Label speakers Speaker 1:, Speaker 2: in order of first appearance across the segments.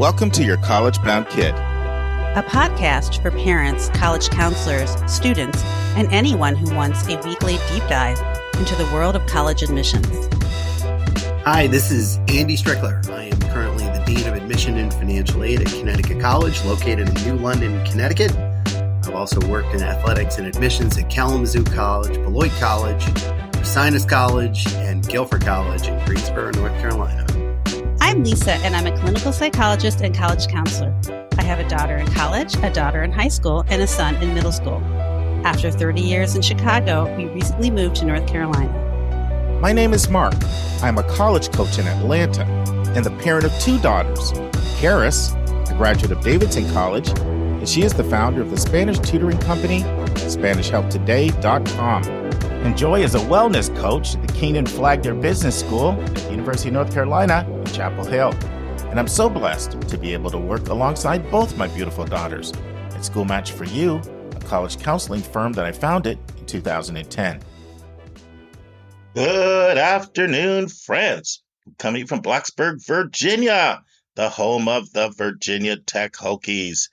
Speaker 1: Welcome to Your College Bound Kid,
Speaker 2: a podcast for parents, college counselors, students, and anyone who wants a weekly deep dive into the world of college admissions.
Speaker 3: Hi, this is Andy Strickler. I am currently the Dean of Admission and Financial Aid at Connecticut College, located in New London, Connecticut. I've also worked in athletics and admissions at Kalamazoo College, Beloit College, Sinus College, and Guilford College in Greensboro, North Carolina.
Speaker 2: I'm Lisa, and I'm a clinical psychologist and college counselor. I have a daughter in college, a daughter in high school, and a son in middle school. After 30 years in Chicago, we recently moved to North Carolina.
Speaker 1: My name is Mark. I'm a college coach in Atlanta and the parent of two daughters. Karis, a graduate of Davidson College, and she is the founder of the Spanish tutoring company, SpanishHelpToday.com. And Joy is a wellness coach at the Keenan Flagler Business School at the University of North Carolina in Chapel Hill. And I'm so blessed to be able to work alongside both my beautiful daughters at School Match for You, a college counseling firm that I founded in 2010.
Speaker 4: Good afternoon, friends. Coming from Blacksburg, Virginia, the home of the Virginia Tech Hokies.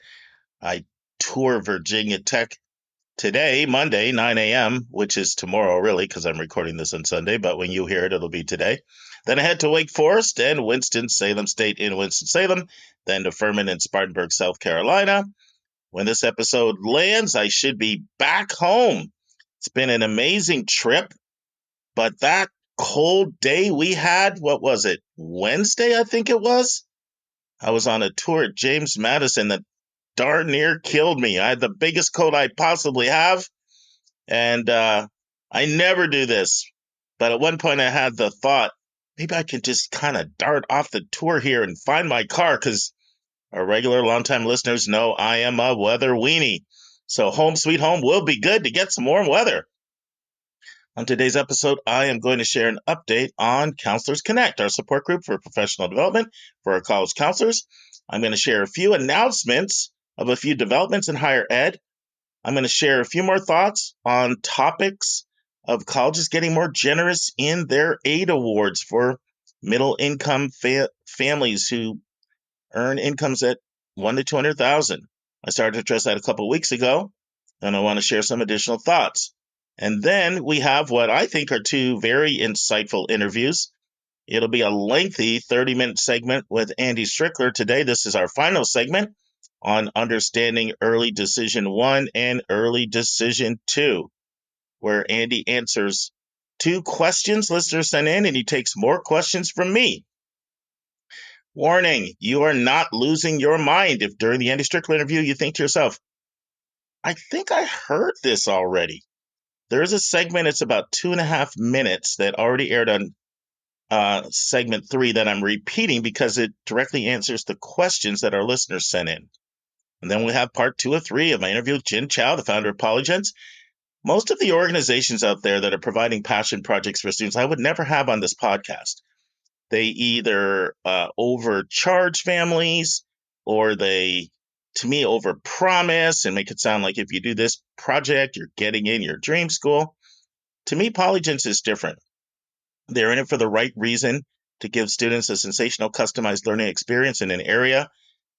Speaker 4: I tour Virginia Tech today, Monday, 9 a.m., which is tomorrow, really, because I'm recording this on Sunday, but when you hear it, it'll be today. Then I head to Wake Forest and Winston-Salem State in Winston-Salem, then to Furman and Spartanburg, South Carolina. When this episode lands, I should be back home. It's been an amazing trip, but that cold day we had, what was it, Wednesday, I think it was? I was on a tour at James Madison that darn near killed me. I had the biggest coat I possibly have, and I never do this. But at one point I had the thought, maybe I could just kind of dart off the tour here and find my car, because our regular longtime listeners know I am a weather weenie. So home sweet home will be good to get some warm weather. On today's episode, I am going to share an update on Counselors Connect, our support group for professional development for our college counselors. I'm going to share a few announcements of a few developments in higher ed. I'm going to share a few more thoughts on topics of colleges getting more generous in their aid awards for middle-income families who earn incomes at $1,000 to $200,000. I started to address that a couple of weeks ago, and I want to share some additional thoughts. And then we have what I think are two very insightful interviews. It'll be a lengthy 30-minute segment with Andy Strickler today. This is our final segment on understanding early decision 1 and early decision 2, where Andy answers 2 questions listeners sent in, and he takes more questions from me. Warning, you are not losing your mind if during the Andy Strickler interview you think to yourself, I think I heard this already. There is a segment, it's about 2.5 minutes, that already aired on segment 3 that I'm repeating because it directly answers the questions that our listeners sent in. And then we have part 2 of 3 of my interview with Jin Chow, the founder of Polygents. Most of the organizations out there that are providing passion projects for students, I would never have on this podcast. They either overcharge families, or they, to me, overpromise and make it sound like if you do this project, you're getting in your dream school. To me, Polygents is different. They're in it for the right reason, to give students a sensational, customized learning experience in an area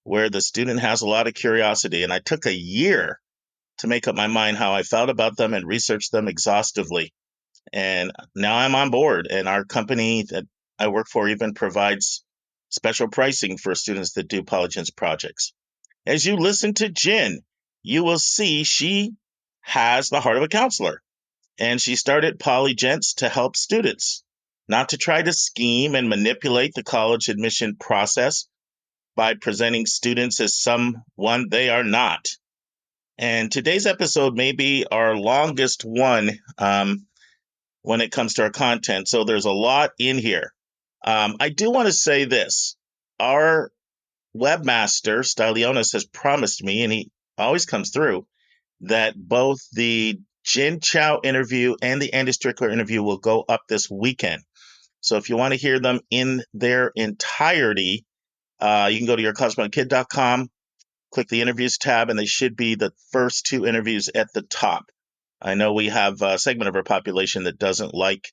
Speaker 4: where the student has a lot of curiosity. And I took a year to make up my mind how I felt about them and researched them exhaustively. And now I'm on board, and our company that I work for even provides special pricing for students that do Polygents projects. As you listen to Jen, you will see she has the heart of a counselor, and she started Polygents to help students, not to try to scheme and manipulate the college admission process by presenting students as someone they are not. And today's episode may be our longest one when it comes to our content, so there's a lot in here. I do want to say this. Our webmaster, Stylionis, has promised me, and he always comes through, that both the Jin Chow interview and the Andy Strickler interview will go up this weekend. So if you want to hear them in their entirety, you can go to yourcollegebounkid.com, click the interviews tab, and they should be the first 2 interviews at the top. I know we have a segment of our population that doesn't like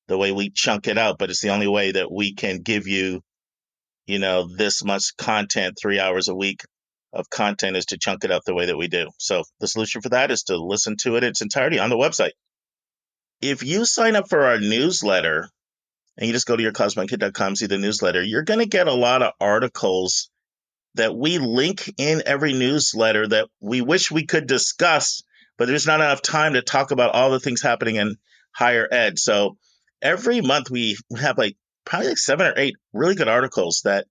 Speaker 4: the way we chunk it out, but it's the only way that we can give you this much content, 3 hours a week of content, is to chunk it up the way that we do. So the solution for that is to listen to it in its entirety on the website. If you sign up for our newsletter and you just go to yourcollegemindkid.com, see the newsletter, you're going to get a lot of articles that we link in every newsletter that we wish we could discuss, but there's not enough time to talk about all the things happening in higher ed. So every month we have probably 7 or 8 really good articles that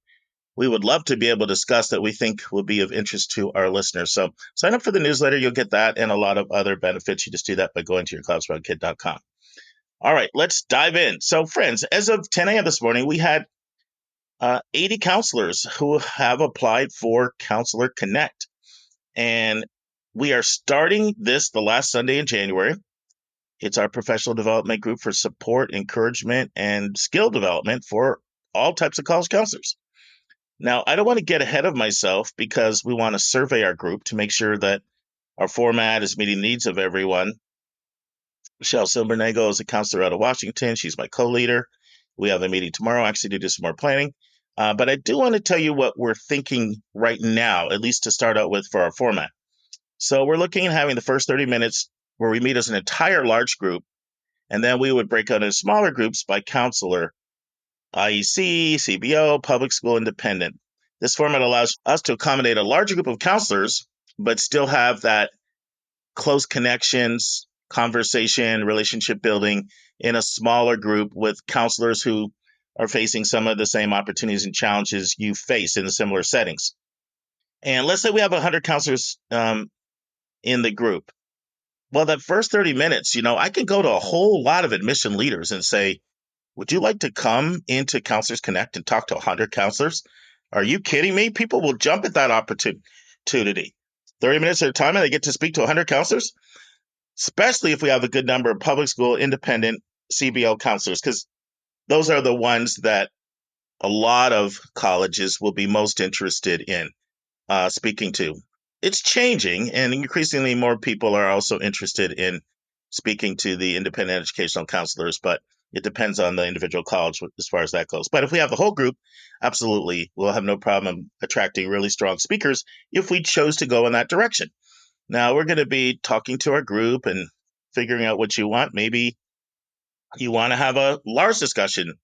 Speaker 4: we would love to be able to discuss that we think will be of interest to our listeners. So sign up for the newsletter. You'll get that and a lot of other benefits. You just do that by going to yourcollegemindkid.com. All right, let's dive in. So friends, as of 10 a.m. this morning, we had 80 counselors who have applied for Counselor Connect. And we are starting this the last Sunday in January. It's our professional development group for support, encouragement, and skill development for all types of college counselors. Now, I don't want to get ahead of myself because we want to survey our group to make sure that our format is meeting the needs of everyone. Michelle Silbernagle is a counselor out of Washington. She's my co-leader. We have a meeting tomorrow actually to do some more planning. But I do want to tell you what we're thinking right now, at least to start out with for our format. So we're looking at having the first 30 minutes where we meet as an entire large group, and then we would break out into smaller groups by counselor, IEC, CBO, public school, independent. This format allows us to accommodate a larger group of counselors, but still have that close connections, conversation, relationship building in a smaller group with counselors who are facing some of the same opportunities and challenges you face in the similar settings. And let's say we have 100 counselors in the group. Well, that first 30 minutes, I can go to a whole lot of admission leaders and say, would you like to come into Counselors Connect and talk to 100 counselors? Are you kidding me? People will jump at that opportunity. 30 minutes at a time and they get to speak to 100 counselors, especially if we have a good number of public school, independent, CBO counselors, because those are the ones that a lot of colleges will be most interested in speaking to. It's changing, and increasingly more people are also interested in speaking to the independent educational counselors, but it depends on the individual college as far as that goes. But if we have the whole group, absolutely, we'll have no problem attracting really strong speakers if we chose to go in that direction. Now, we're going to be talking to our group and figuring out what you want. Maybe you want to have a large discussion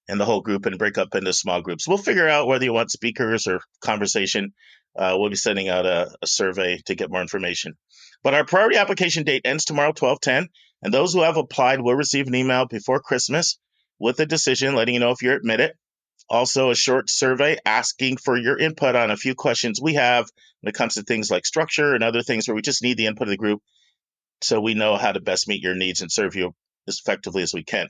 Speaker 4: in the whole group and break up into small groups. We'll figure out whether you want speakers or conversation. We'll be sending out a survey to get more information. But our priority application date ends tomorrow, 12/10, and those who have applied will receive an email before Christmas with a decision letting you know if you're admitted. Also, a short survey asking for your input on a few questions we have when it comes to things like structure and other things where we just need the input of the group so we know how to best meet your needs and serve you as effectively as we can.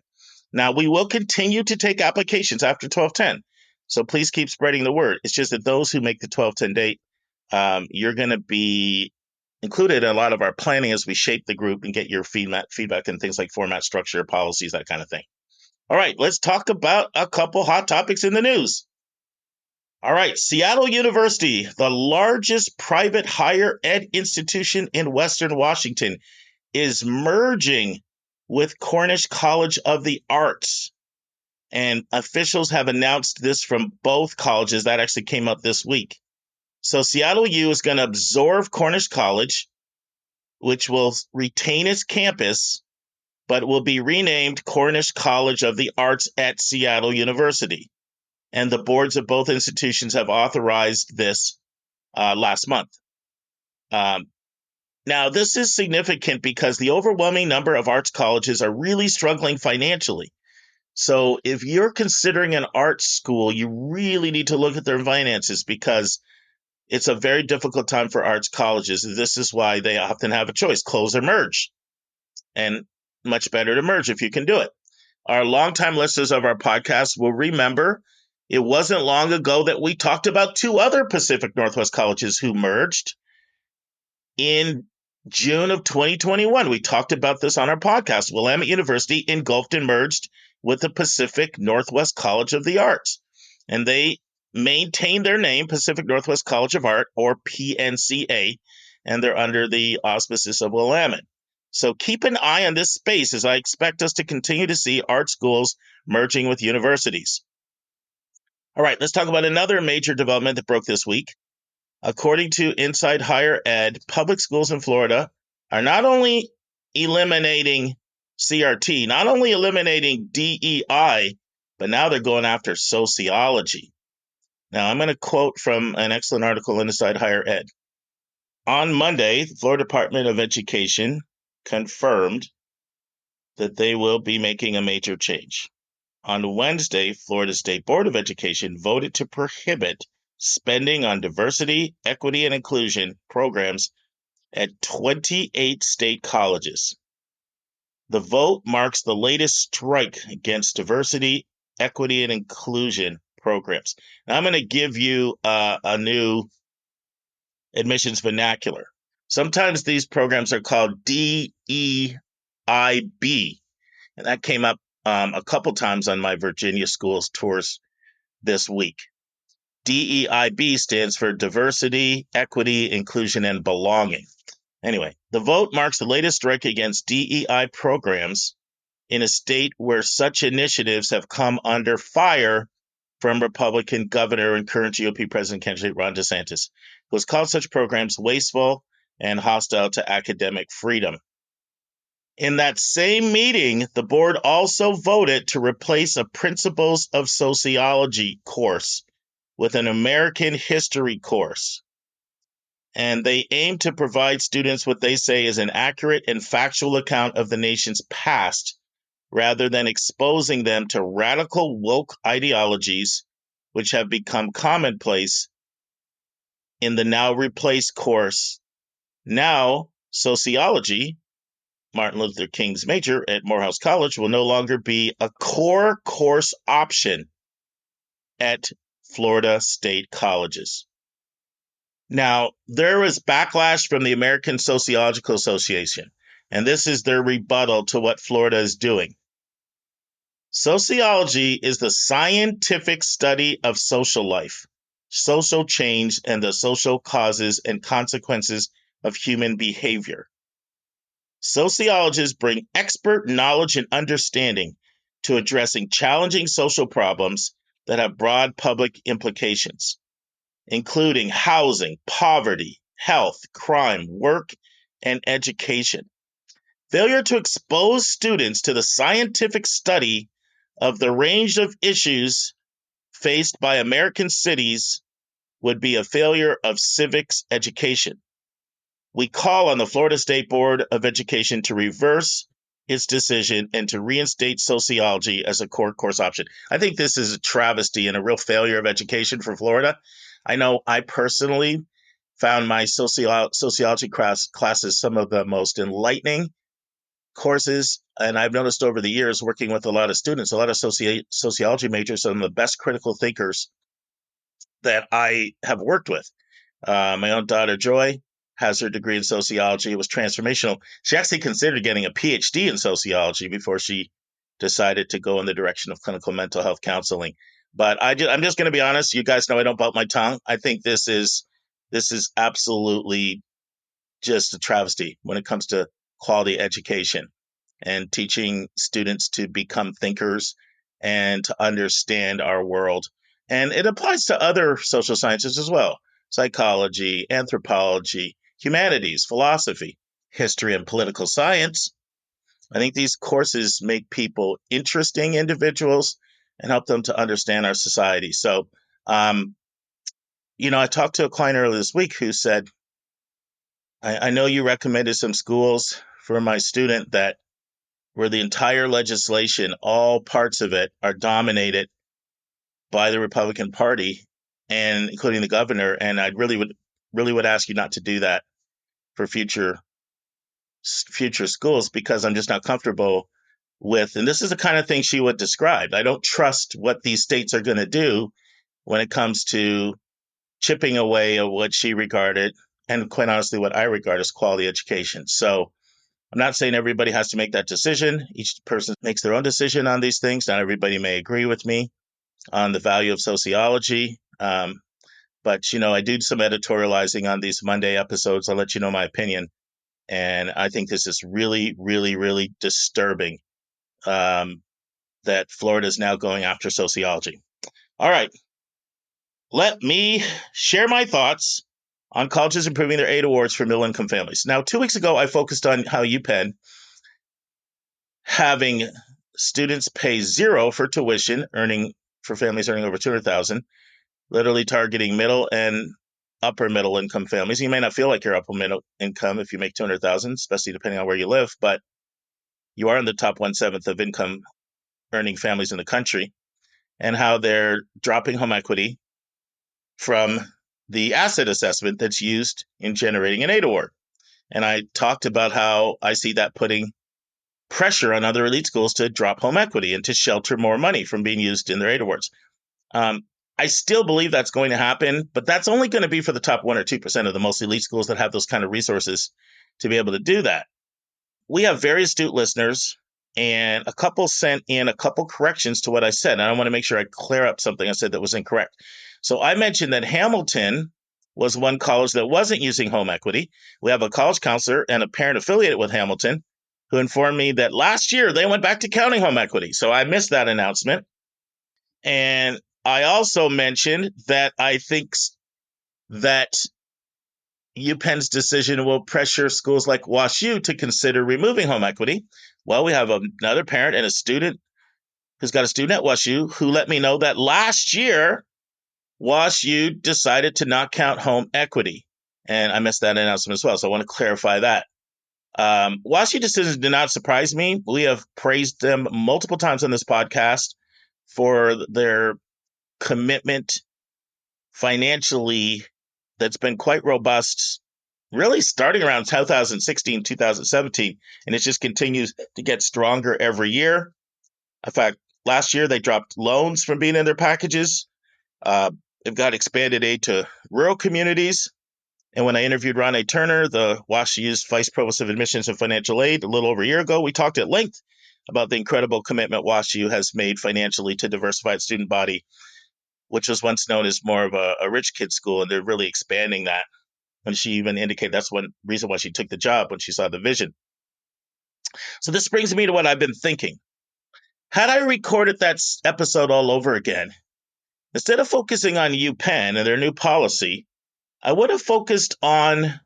Speaker 4: Now, we will continue to take applications after 12/10, so please keep spreading the word. It's just that those who make the 12/10 date, you're going to be included in a lot of our planning as we shape the group and get your feedback and things like format, structure, policies, that kind of thing. All right, let's talk about a couple hot topics in the news. All right, Seattle University, the largest private higher ed institution in Western Washington, is merging with Cornish College of the Arts. And officials have announced this from both colleges. That actually came up this week. So Seattle U is going to absorb Cornish College, which will retain its campus, but will be renamed Cornish College of the Arts at Seattle University. And the boards of both institutions have authorized this last month. Now, this is significant because the overwhelming number of arts colleges are really struggling financially. So if you're considering an art school, you really need to look at their finances because it's a very difficult time for arts colleges. This is why they often have a choice, close or merge. And much better to merge if you can do it. Our longtime listeners of our podcast will remember it wasn't long ago that we talked about 2 other Pacific Northwest colleges who merged. In June of 2021, we talked about this on our podcast. Willamette University engulfed and merged with the Pacific Northwest College of the Arts. And they maintain their name, Pacific Northwest College of Art, or PNCA, and they're under the auspices of Willamette. So keep an eye on this space as I expect us to continue to see art schools merging with universities. All right, let's talk about another major development that broke this week. According to Inside Higher Ed, public schools in Florida are not only eliminating CRT, not only eliminating DEI, but now they're going after sociology. Now, I'm going to quote from an excellent article in Inside Higher Ed. On Monday, the Florida Department of Education confirmed that they will be making a major change. On Wednesday, Florida State Board of Education voted to prohibit spending on diversity, equity, and inclusion programs at 28 state colleges. The vote marks the latest strike against diversity, equity, and inclusion programs. Now, I'm going to give you a new admissions vernacular. Sometimes these programs are called DEIB, and that came up a couple times on my Virginia schools tours this week. DEIB stands for Diversity, Equity, Inclusion, and Belonging. Anyway, the vote marks the latest strike against DEI programs in a state where such initiatives have come under fire from Republican governor and current GOP president candidate Ron DeSantis, who has called such programs wasteful and hostile to academic freedom. In that same meeting, the board also voted to replace a Principles of Sociology course with an American History course. And they aim to provide students what they say is an accurate and factual account of the nation's past, rather than exposing them to radical woke ideologies, which have become commonplace in the now replaced course. Now, sociology, Martin Luther King's major at Morehouse College, will no longer be a core course option at Florida state colleges. Now, there was backlash from the American Sociological Association, and this is their rebuttal to what Florida is doing. Sociology is the scientific study of social life, social change, and the social causes and consequences of human behavior. Sociologists bring expert knowledge and understanding to addressing challenging social problems that have broad public implications, including housing, poverty, health, crime, work, and education. Failure to expose students to the scientific study of the range of issues faced by American cities would be a failure of civics education. We call on the Florida State Board of Education to reverse its decision and to reinstate sociology as a core course option. I think this is a travesty and a real failure of education for Florida. I know I personally found my sociology classes some of the most enlightening courses, and I've noticed over the years working with a lot of students, a lot of sociology majors, some of the best critical thinkers that I have worked with. My own daughter, Joy, has her degree in sociology. It was transformational. She actually considered getting a PhD in sociology before she decided to go in the direction of clinical mental health counseling. But I'm just going to be honest. You guys know I don't bite my tongue. I think this is absolutely just a travesty when it comes to quality education and teaching students to become thinkers and to understand our world. And it applies to other social sciences as well: psychology, anthropology, humanities, philosophy, history, and political science. I think these courses make people interesting individuals and help them to understand our society. So, I talked to a client earlier this week who said, I know you recommended some schools for my student that where the entire legislation, all parts of it, are dominated by the Republican Party, and including the governor. And I really would ask you not to do that for future schools, because I'm just not comfortable with, and this is the kind of thing she would describe. I don't trust what these states are going to do when it comes to chipping away at what she regarded, and quite honestly, what I regard as quality education. So I'm not saying everybody has to make that decision. Each person makes their own decision on these things. Not everybody may agree with me on the value of sociology. But, I do some editorializing on these Monday episodes. I'll let you know my opinion. And I think this is really, really, really disturbing that Florida is now going after sociology. All right. let me share my thoughts on colleges improving their aid awards for middle-income families. Now, 2 weeks ago, I focused on how UPenn having students pay zero for tuition, for families earning over $200,000, literally targeting middle and upper middle income families. You may not feel like you're upper middle income if you make $200,000, especially depending on where you live, but you are in the top 1/7 of income earning families in the country, and how they're dropping home equity from the asset assessment that's used in generating an aid award. And I talked about how I see that putting pressure on other elite schools to drop home equity and to shelter more money from being used in their aid awards. I still believe that's going to happen, but that's only going to be for the top 1 or 2% of the most elite schools that have those kind of resources to be able to do that. We have very astute listeners, and a couple sent in a couple corrections to what I said. And I want to make sure I clear up something I said that was incorrect. So I mentioned that Hamilton was one college that wasn't using home equity. We have a college counselor and a parent affiliated with Hamilton who informed me that last year they went back to counting home equity. So I missed that announcement. And I also mentioned that I think that UPenn's decision will pressure schools like WashU to consider removing home equity. Well, we have another parent and a student who's got a student at WashU who let me know that last year WashU decided to not count home equity. And I missed that announcement as well. So I want to clarify that. WashU decisions do not surprise me. We have praised them multiple times on this podcast for their commitment financially that's been quite robust, really starting around 2016, 2017, and it just continues to get stronger every year. In fact, last year they dropped loans from being in their packages. They've got expanded aid to rural communities. And when I interviewed Ron A. Turner, the WashU's Vice Provost of Admissions and Financial Aid, a little over a year ago, we talked at length about the incredible commitment WashU has made financially to diversify its student body, which was once known as more of a rich kid school, and they're really expanding that. And she even indicated that's one reason why she took the job, when she saw the vision. So this brings me to what I've been thinking. Had I recorded that episode all over again, instead of focusing on UPenn and their new policy, I would have focused on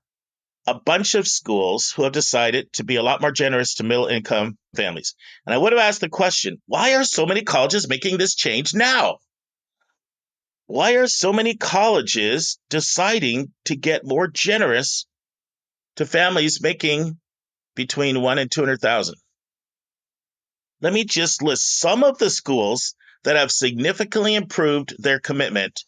Speaker 4: a bunch of schools who have decided to be a lot more generous to middle income families. And I would have asked the question, why are so many colleges making this change now? Why are so many colleges deciding to get more generous to families making between $1 and $200,000? Let me just list some of the schools that have significantly improved their commitment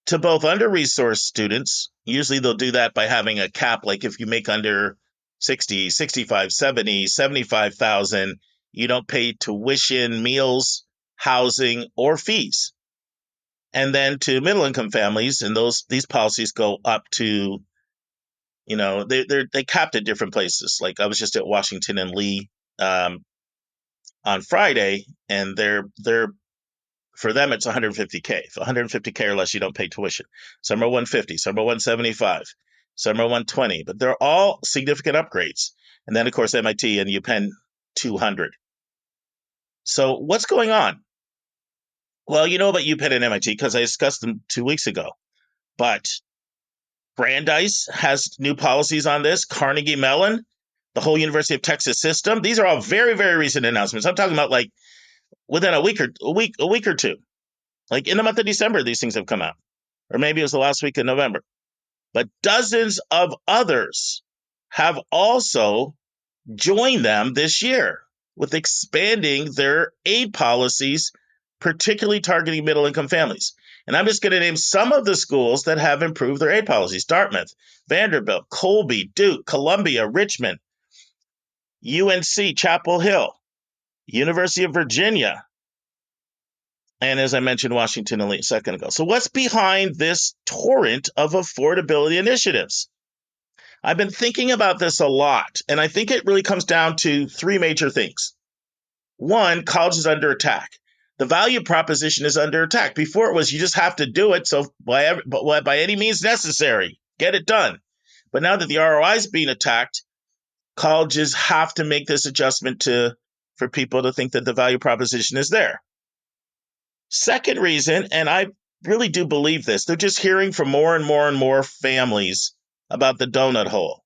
Speaker 4: to both under-resourced students. Usually they'll do that by having a cap, like if you make under 60, 65, 70, 75,000, you don't pay tuition, meals, housing, or fees. And then to middle-income families, and these policies go up to, they capped at different places. Like I was just at Washington and Lee on Friday, and they're for them it's 150K. If 150K or less, you don't pay tuition. Some are 150, some are 175, some are 120, but they're all significant upgrades. And then of course MIT and UPenn 200. So what's going on? Well, you know about UPenn and MIT because I discussed them 2 weeks ago. But Brandeis has new policies on this. Carnegie Mellon, the whole University of Texas system. These are all very, very recent announcements. I'm talking about like within a week or two. Like in the month of December, these things have come out. Or maybe it was the last week of November. But dozens of others have also joined them this year with expanding their aid policies, particularly targeting middle-income families. And I'm just going to name some of the schools that have improved their aid policies: Dartmouth, Vanderbilt, Colby, Duke, Columbia, Richmond, UNC, Chapel Hill, University of Virginia, and as I mentioned, Washington a second ago. So what's behind this torrent of affordability initiatives? I've been thinking about this a lot, and I think it really comes down to three major things. One, college is under attack. The value proposition is under attack. Before it was you just have to do it, so by any means necessary, get it done. But now that the ROI is being attacked, colleges have to make this adjustment for people to think that the value proposition is there. Second reason, and I really do believe this. They're just hearing from more and more and more families about the donut hole,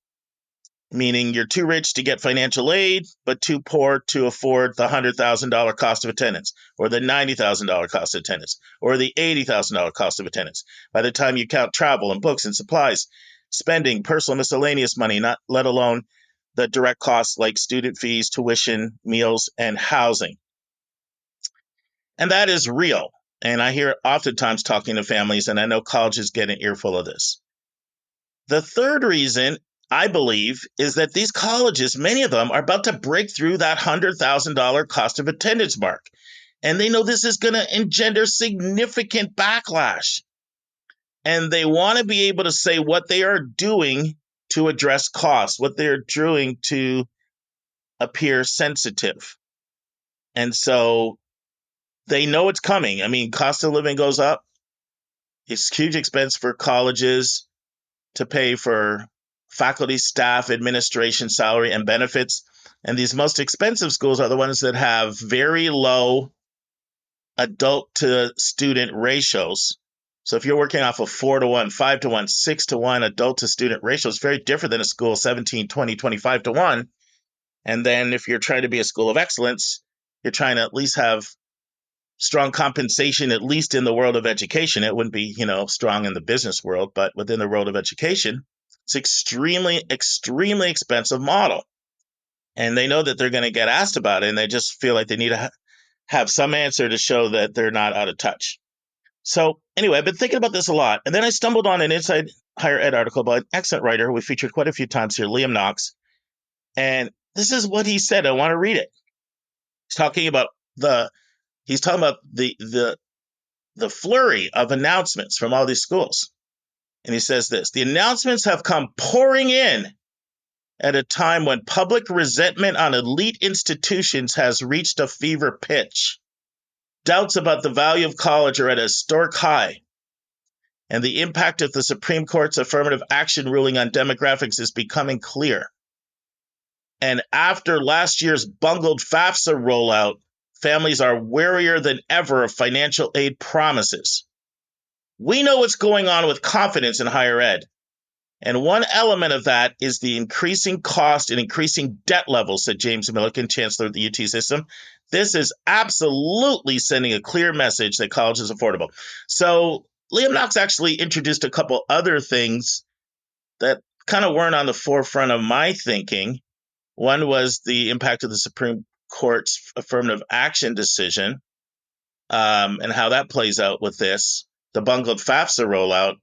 Speaker 4: meaning you're too rich to get financial aid, but too poor to afford the $100,000 cost of attendance, or the $90,000 cost of attendance, or the $80,000 cost of attendance. By the time you count travel and books and supplies, spending, personal miscellaneous money, not let alone the direct costs like student fees, tuition, meals, and housing. And that is real. And I hear oftentimes talking to families, and I know colleges get an earful of this. The third reason, I believe, is that these colleges, many of them, are about to break through that $100,000 cost of attendance mark. And they know this is going to engender significant backlash. And they want to be able to say what they are doing to address costs, what they're doing to appear sensitive. And so they know it's coming. I mean, cost of living goes up. It's huge expense for colleges to pay for faculty, staff, administration, salary, and benefits. And these most expensive schools are the ones that have very low adult to student ratios. So if you're working off of 4-to-1, 5-to-1, 6-to-1 adult to student ratio, it's very different than a school 17, 20, 25-to-1. And then if you're trying to be a school of excellence, you're trying to at least have strong compensation, at least in the world of education. It wouldn't be, strong in the business world, but within the world of education, it's extremely, extremely expensive model. And they know that they're going to get asked about it, and they just feel like they need to have some answer to show that they're not out of touch. So anyway, I've been thinking about this a lot. And then I stumbled on an Inside Higher Ed article by an excellent writer we featured quite a few times here, Liam Knox. And this is what he said. I want to read it. He's talking about the flurry of announcements from all these schools. And he says this: the announcements have come pouring in at a time when public resentment on elite institutions has reached a fever pitch. Doubts about the value of college are at a historic high. And the impact of the Supreme Court's affirmative action ruling on demographics is becoming clear. And after last year's bungled FAFSA rollout, families are warier than ever of financial aid promises. We know what's going on with confidence in higher ed. And one element of that is the increasing cost and increasing debt levels, said James Milliken, Chancellor of the UT system. This is absolutely sending a clear message that college is affordable. So Liam Knox actually introduced a couple other things that kind of weren't on the forefront of my thinking. One was the impact of the Supreme Court's affirmative action decision and how that plays out with this, the bungled FAFSA rollout.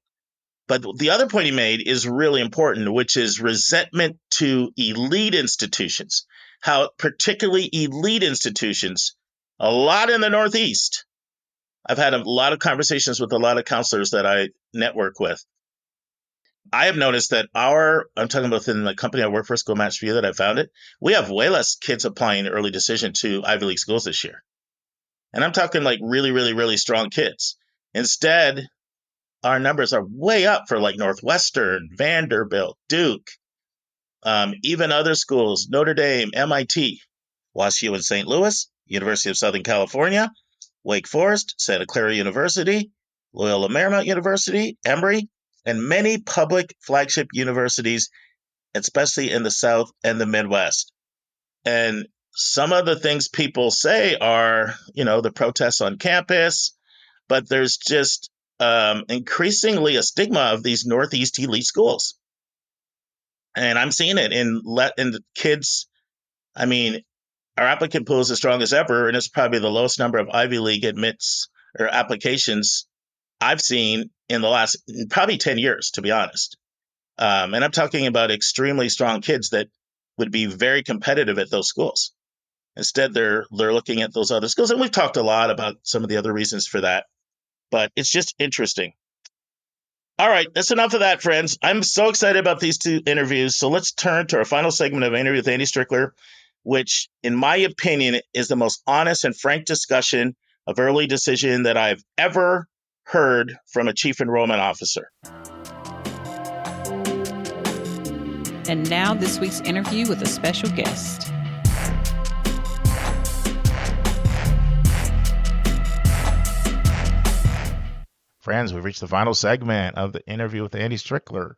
Speaker 4: But the other point he made is really important, which is resentment to elite institutions, how particularly elite institutions, a lot in the Northeast. I've had a lot of conversations with a lot of counselors that I network with. I have noticed that I'm talking about within the company I work for, School Match View, that I found it, we have way less kids applying early decision to Ivy League schools this year. And I'm talking like really, really, really strong kids. Instead, our numbers are way up for like Northwestern, Vanderbilt, Duke, even other schools, Notre Dame, MIT, WashU in St. Louis, University of Southern California, Wake Forest, Santa Clara University, Loyola Marymount University, Emory, and many public flagship universities, especially in the South and the Midwest. And some of the things people say are, the protests on campus, but there's just increasingly a stigma of these Northeast elite schools. And I'm seeing it in the kids. I mean, our applicant pool is as strong as ever, and it's probably the lowest number of Ivy League admits or applications I've seen in the last probably 10 years, to be honest. And I'm talking about extremely strong kids that would be very competitive at those schools. Instead, they're looking at those other schools. And we've talked a lot about some of the other reasons for that. But it's just interesting. All right, that's enough of that, friends. I'm so excited about these two interviews. So let's turn to our final segment of Interview with Andy Strickler, which, in my opinion, is the most honest and frank discussion of early decision that I've ever heard from a chief enrollment officer.
Speaker 5: And now this week's interview with a special guest.
Speaker 1: friends, we've reached the final segment of the interview with Andy Strickler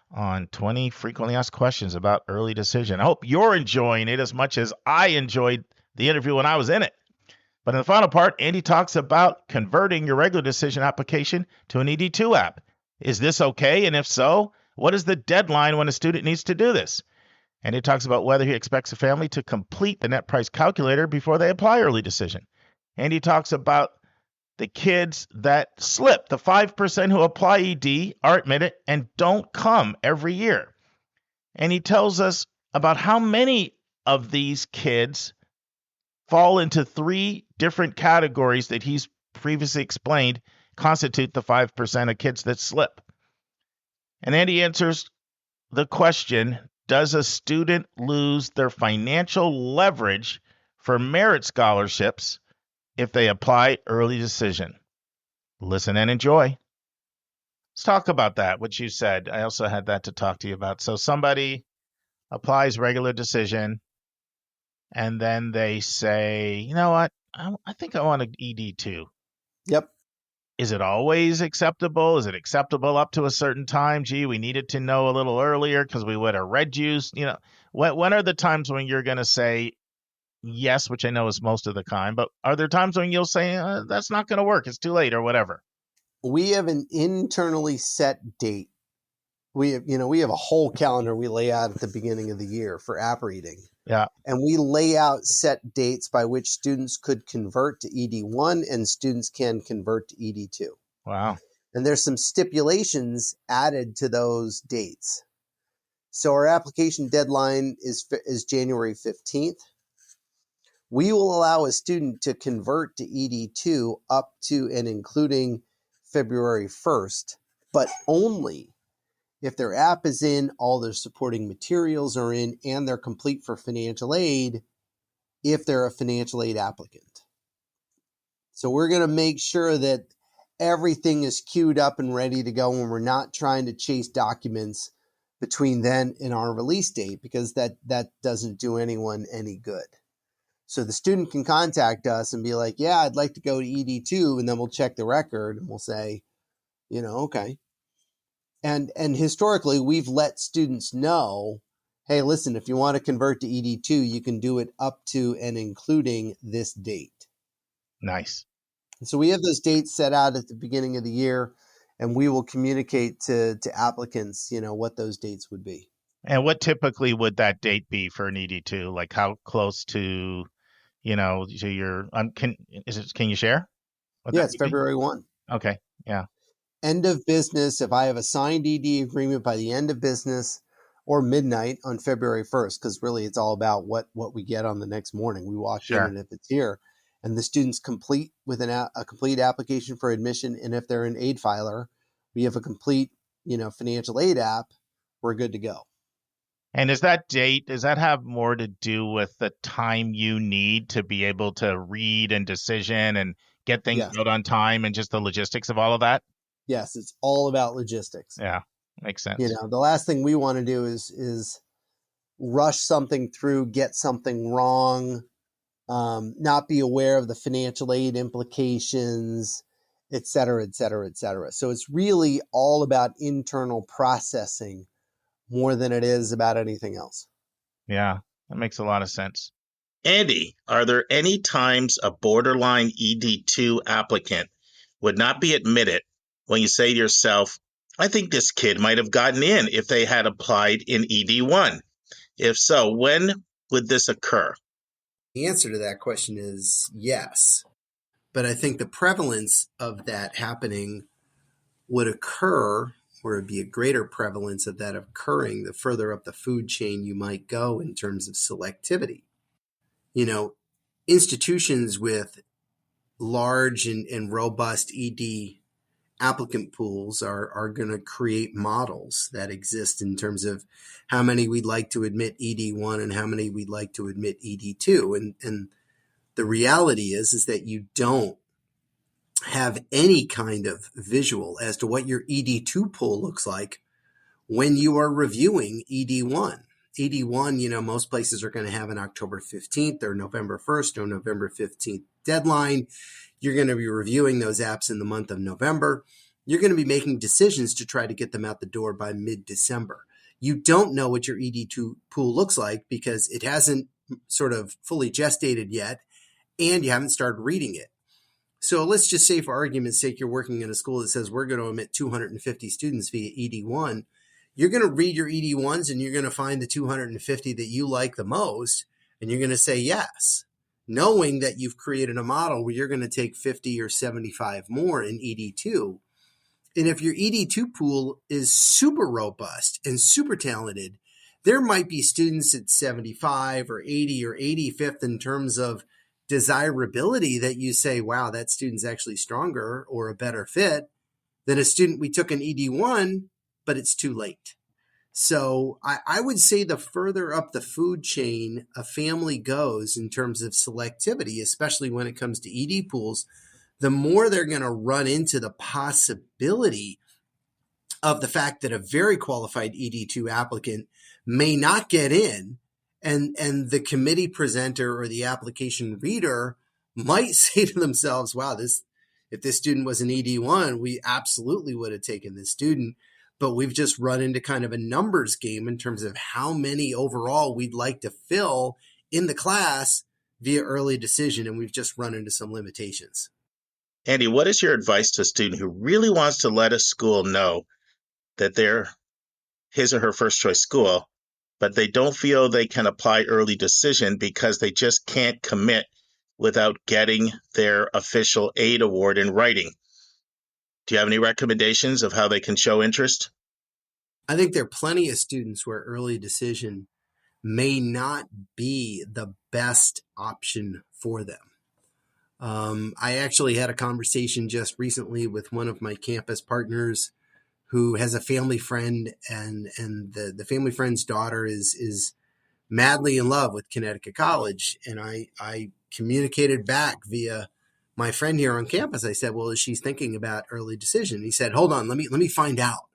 Speaker 1: on 20 frequently asked questions about early decision. I hope you're enjoying it as much as I enjoyed the interview when I was in it. But in the final part, Andy talks about converting your regular decision application to an ED2 app. Is this okay? And if so, what is the deadline when a student needs to do this? And he talks about whether he expects a family to complete the net price calculator before they apply early decision. And he talks about the kids that slip, the 5% who apply ED are admitted and don't come every year. And he tells us about how many of these kids fall into 3 different categories that he's previously explained constitute the 5% of kids that slip. And Andy answers the question, does a student lose their financial leverage for merit scholarships if they apply early decision? Listen and enjoy. Let's talk about that, what you said. I also had that to talk to you about. So somebody applies regular decision, and then they say, you know what, I think I want an ED2.
Speaker 3: Yep.
Speaker 1: Is it always acceptable? Is it acceptable up to a certain time? Gee, we needed to know a little earlier because we would have read juice. When are the times when you're going to say yes, which I know is most of the time, but are there times when you'll say that's not going to work, it's too late or whatever?
Speaker 3: We have an internally set date. We have a whole calendar we lay out at the beginning of the year for app reading.
Speaker 1: Yeah.
Speaker 3: And we lay out set dates by which students could convert to ED1 and students can convert to ED2.
Speaker 1: Wow.
Speaker 3: And there's some stipulations added to those dates. So our application deadline is January 15th. We will allow a student to convert to ED2 up to and including February 1st, but only if their app is in, all their supporting materials are in, and they're complete for financial aid if they're a financial aid applicant. So we're going to make sure that everything is queued up and ready to go, and we're not trying to chase documents between then and our release date, because that doesn't do anyone any good. So the student can contact us and be like, yeah, I'd like to go to ED2, and then we'll check the record and we'll say, okay. And historically, we've let students know, hey, listen, if you want to convert to ED2, you can do it up to and including this date.
Speaker 1: Nice.
Speaker 3: So we have those dates set out at the beginning of the year, and we will communicate to applicants, what those dates would be.
Speaker 1: And what typically would that date be for an ED2? Like how close to, to your, can you share?
Speaker 3: Yeah, it's February 1.
Speaker 1: Okay. Yeah.
Speaker 3: End of business, if I have a signed ED agreement by the end of business or midnight on February 1st, because really it's all about what we get on the next morning. We walk in, and if it's here, and the student's complete with a complete application for admission, and if they're an aid filer, we have a complete, financial aid app, we're good to go.
Speaker 1: And does that have more to do with the time you need to be able to read and decision and get things out on time and just the logistics of all of that?
Speaker 3: Yes, it's all about logistics.
Speaker 1: Yeah, makes sense.
Speaker 3: The last thing we want to do is rush something through, get something wrong, not be aware of the financial aid implications, et cetera, et cetera, et cetera. So it's really all about internal processing more than it is about anything else.
Speaker 1: Yeah, that makes a lot of sense.
Speaker 4: Andy, are there any times a borderline ED2 applicant would not be admitted when you say to yourself, I think this kid might have gotten in if they had applied in ED1? If so, when would this occur?
Speaker 3: The answer to that question is yes. But I think the prevalence of that happening would occur, or it'd be a greater prevalence of that occurring the further up the food chain you might go in terms of selectivity. Institutions with large and robust ED applicant pools are going to create models that exist in terms of how many we'd like to admit ED1 and how many we'd like to admit ED2. And the reality is that you don't have any kind of visual as to what your ED2 pool looks like when you are reviewing ED1. ED1, most places are going to have an October 15th or November 1st or November 15th deadline. You're going to be reviewing those apps in the month of November. you're going to be making decisions to try to get them out the door by mid-December. You don't know what your ED2 pool looks like because it hasn't sort of fully gestated yet, and you haven't started reading it. So let's just say, for argument's sake, you're working in a school that says we're going to admit 250 students via ED1. You're going to read your ED1s and you're going to find the 250 that you like the most, and you're going to say yes, knowing that you've created a model where you're going to take 50 or 75 more in ED2. And if your ED2 pool is super robust and super talented, there might be students at 75 or 80 or 85th in terms of desirability that you say, wow, that student's actually stronger or a better fit than a student we took in ED1, but it's too late. So I would say the further up the food chain a family goes in terms of selectivity, especially when it comes to ED pools, the more they're going to run into the possibility of the fact that a very qualified ED2 applicant may not get in, and the committee presenter or the application reader might say to themselves, wow, if this student was an ED1, we absolutely would have taken this student. But we've just run into kind of a numbers game in terms of how many overall we'd like to fill in the class via early decision, and we've just run into some limitations.
Speaker 4: Andy, what is your advice to a student who really wants to let a school know that they're his or her first choice school, but they don't feel they can apply early decision because they just can't commit without getting their official aid award in writing? Do you have any recommendations of how they can show interest?
Speaker 3: I think there are plenty of students where early decision may not be the best option for them. I actually had a conversation just recently with one of my campus partners who has a family friend, and the family friend's daughter is madly in love with Connecticut College. And I communicated back via my friend here on campus. I said, well, is she thinking about early decision? He said, hold on, let me find out.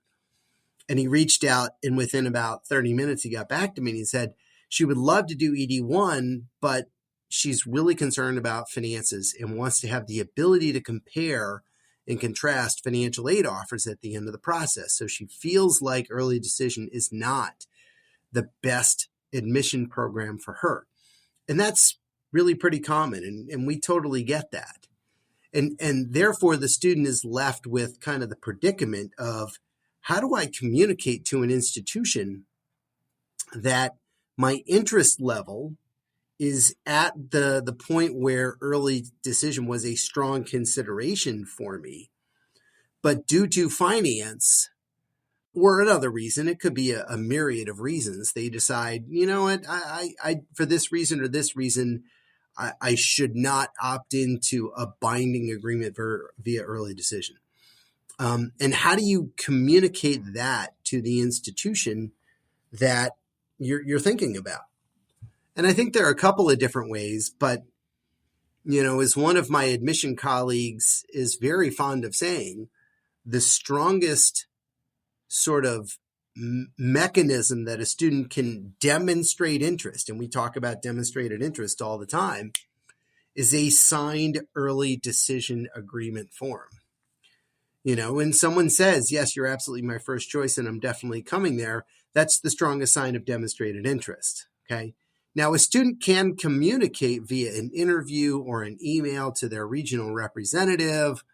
Speaker 3: And he reached out, and within about 30 minutes, he got back to me and he said, she would love to do ED1, but she's really concerned about finances and wants to have the ability to compare and contrast financial aid offers at the end of the process. So she feels like early decision is not the best admission program for her. And that's really pretty common, and we totally get that. And therefore, the student is left with kind of the predicament of, how do I communicate to an institution that my interest level is at the point where early decision was a strong consideration for me, but due to finance or another reason, it could be a myriad of reasons, they decide, you know what, I for this reason or this reason, I should not opt into a binding agreement via early decision. And how do you communicate that to the institution that you're thinking about? And I think there are a couple of different ways, but, as one of my admission colleagues is very fond of saying, the strongest sort of mechanism that a student can demonstrate interest, and we talk about demonstrated interest all the time, is a signed early decision agreement form. When someone says, yes, you're absolutely my first choice and I'm definitely coming there, that's the strongest sign of demonstrated interest. Okay. Now, a student can communicate via an interview or an email to their regional representative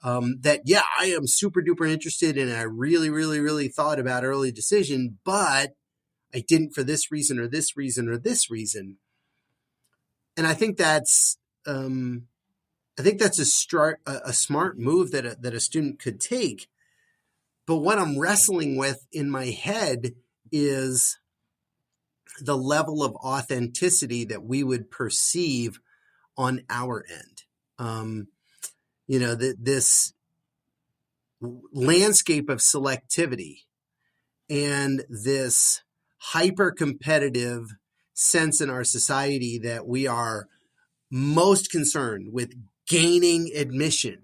Speaker 3: that, yeah, I am super duper interested and I really, really, really thought about early decision, but I didn't for this reason or this reason or this reason. And I think that's a smart move that a student could take. But what I'm wrestling with in my head is the level of authenticity that we would perceive on our end. This landscape of selectivity and this hyper-competitive sense in our society that we are most concerned with gaining admission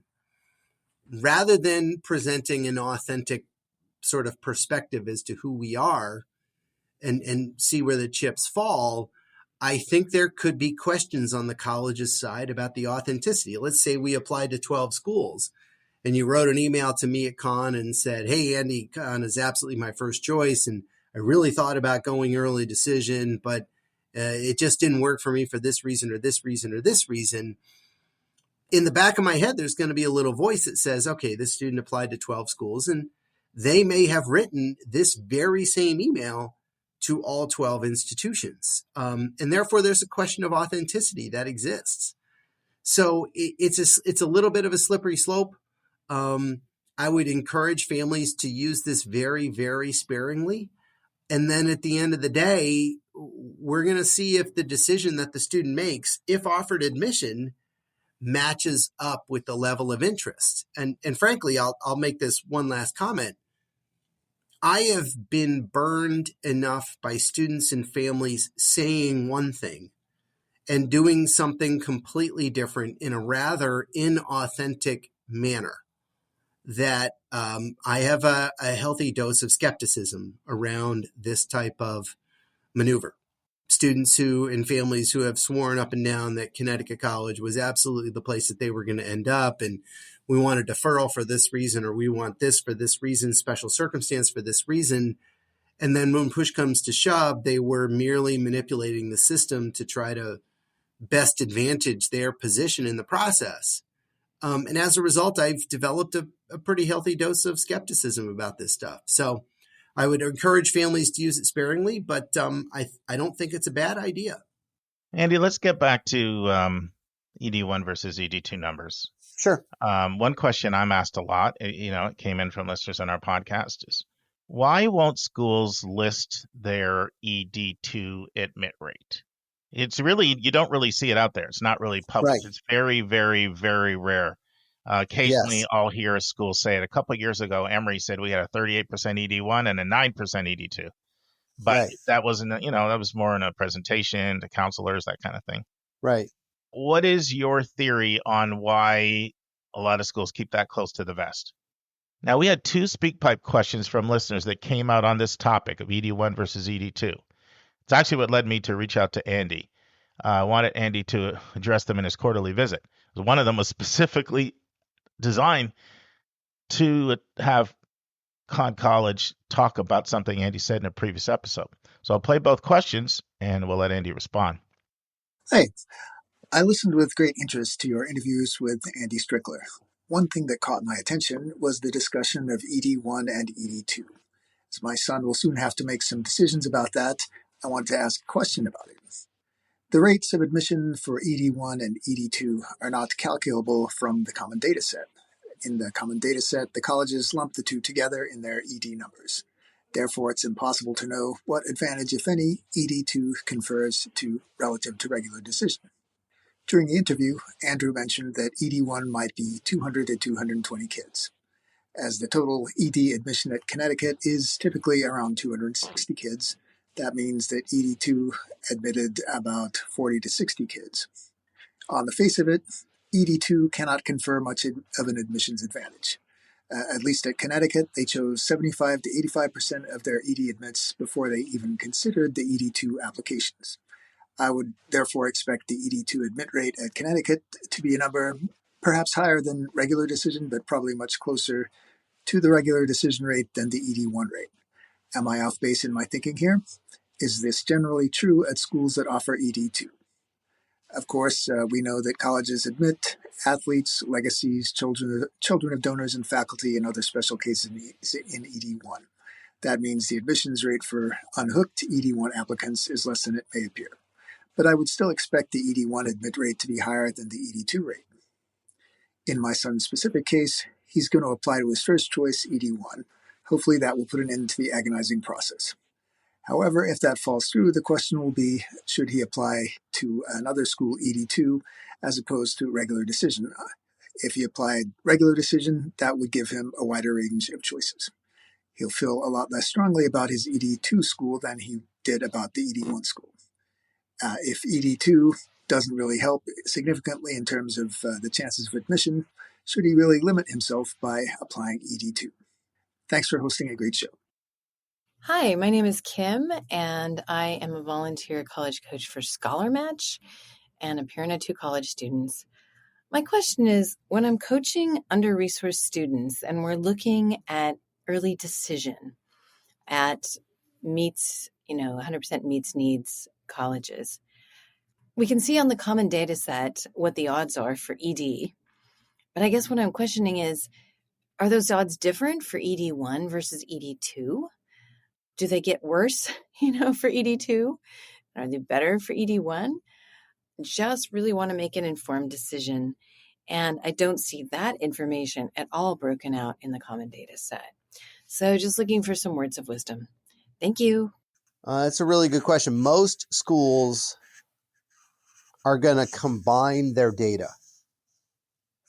Speaker 3: rather than presenting an authentic sort of perspective as to who we are and see where the chips fall. I think there could be questions on the college's side about the authenticity. Let's say we apply to 12 schools and you wrote an email to me at Khan and said, hey, Andy, Khan is absolutely my first choice. And I really thought about going early decision, but it just didn't work for me for this reason or this reason or this reason. In the back of my head, there's going to be a little voice that says, okay, this student applied to 12 schools, and they may have written this very same email to all 12 institutions. And therefore, there's a question of authenticity that exists. So it's a little bit of a slippery slope. I would encourage families to use this very, very sparingly. And then at the end of the day, we're going to see if the decision that the student makes, if offered admission, matches up with the level of interest. And frankly, I'll make this one last comment. I have been burned enough by students and families saying one thing and doing something completely different in a rather inauthentic manner that I have a healthy dose of skepticism around this type of maneuver. Students who and families who have sworn up and down that Connecticut College was absolutely the place that they were going to end up, and we want a deferral for this reason, or we want this for this reason, special circumstance for this reason. And then when push comes to shove, they were merely manipulating the system to try to best advantage their position in the process. And as a result, I've developed a pretty healthy dose of skepticism about this stuff. So I would encourage families to use it sparingly, but I don't think it's a bad idea.
Speaker 1: Andy, let's get back to ED1 versus ED2 numbers.
Speaker 3: Sure.
Speaker 1: One question I'm asked a lot, it came in from listeners on our podcast, is why won't schools list their ED2 admit rate? It's really, you don't really see it out there. It's not really published. Right. It's very, very, very rare. Occasionally, yes, I'll hear a school say it. A couple of years ago, Emory said we had a 38% ED1 and a 9% ED2. But right, that wasn't, that was more in a presentation to counselors, that kind of thing.
Speaker 3: Right.
Speaker 1: What is your theory on why a lot of schools keep that close to the vest? Now, we had 2 SpeakPipe questions from listeners that came out on this topic of ED1 versus ED2. It's actually what led me to reach out to Andy. I wanted Andy to address them in his quarterly visit. One of them was specifically designed to have Conn College talk about something Andy said in a previous episode. So I'll play both questions and we'll let Andy respond.
Speaker 6: Hey, I listened with great interest to your interviews with Andy Strickler. One thing that caught my attention was the discussion of ED1 and ED2. As my son will soon have to make some decisions about that, I wanted to ask a question about it. The rates of admission for ED1 and ED2 are not calculable from the common data set. In the common data set, the colleges lump the two together in their ED numbers. Therefore, it's impossible to know what advantage, if any, ED2 confers relative to regular decision. During the interview, Andrew mentioned that ED1 might be 200 to 220 kids. As the total ED admission at Connecticut is typically around 260 kids, that means that ED2 admitted about 40 to 60 kids. On the face of it, ED2 cannot confer much of an admissions advantage. At least at Connecticut, they chose 75 to 85% of their ED admits before they even considered the ED2 applications. I would therefore expect the ED2 admit rate at Connecticut to be a number perhaps higher than regular decision, but probably much closer to the regular decision rate than the ED1 rate. Am I off base in my thinking here? Is this generally true at schools that offer ED2? Of course, we know that colleges admit athletes, legacies, children of donors and faculty, and other special cases in ED1. That means the admissions rate for unhooked ED1 applicants is less than it may appear. But I would still expect the ED1 admit rate to be higher than the ED2 rate. In my son's specific case, he's going to apply to his first choice, ED1. Hopefully that will put an end to the agonizing process. However, if that falls through, the question will be, should he apply to another school, ED2, as opposed to regular decision? If he applied regular decision, that would give him a wider range of choices. He'll feel a lot less strongly about his ED2 school than he did about the ED1 school. If ED2 doesn't really help significantly in terms of the chances of admission, should he really limit himself by applying ED2? Thanks for hosting a great show.
Speaker 7: Hi, my name is Kim, and I am a volunteer college coach for Scholar Match and a parent of 2 college students. My question is, when I'm coaching under-resourced students and we're looking at early decision at meets, 100% meets needs colleges, we can see on the common data set what the odds are for ED. But I guess what I'm questioning is, are those odds different for ED1 versus ED2? Do they get worse, for ED2? Are they better for ED1? Just really want to make an informed decision. And I don't see that information at all broken out in the common data set. So just looking for some words of wisdom. Thank you.
Speaker 3: That's a really good question. Most schools are going to combine their data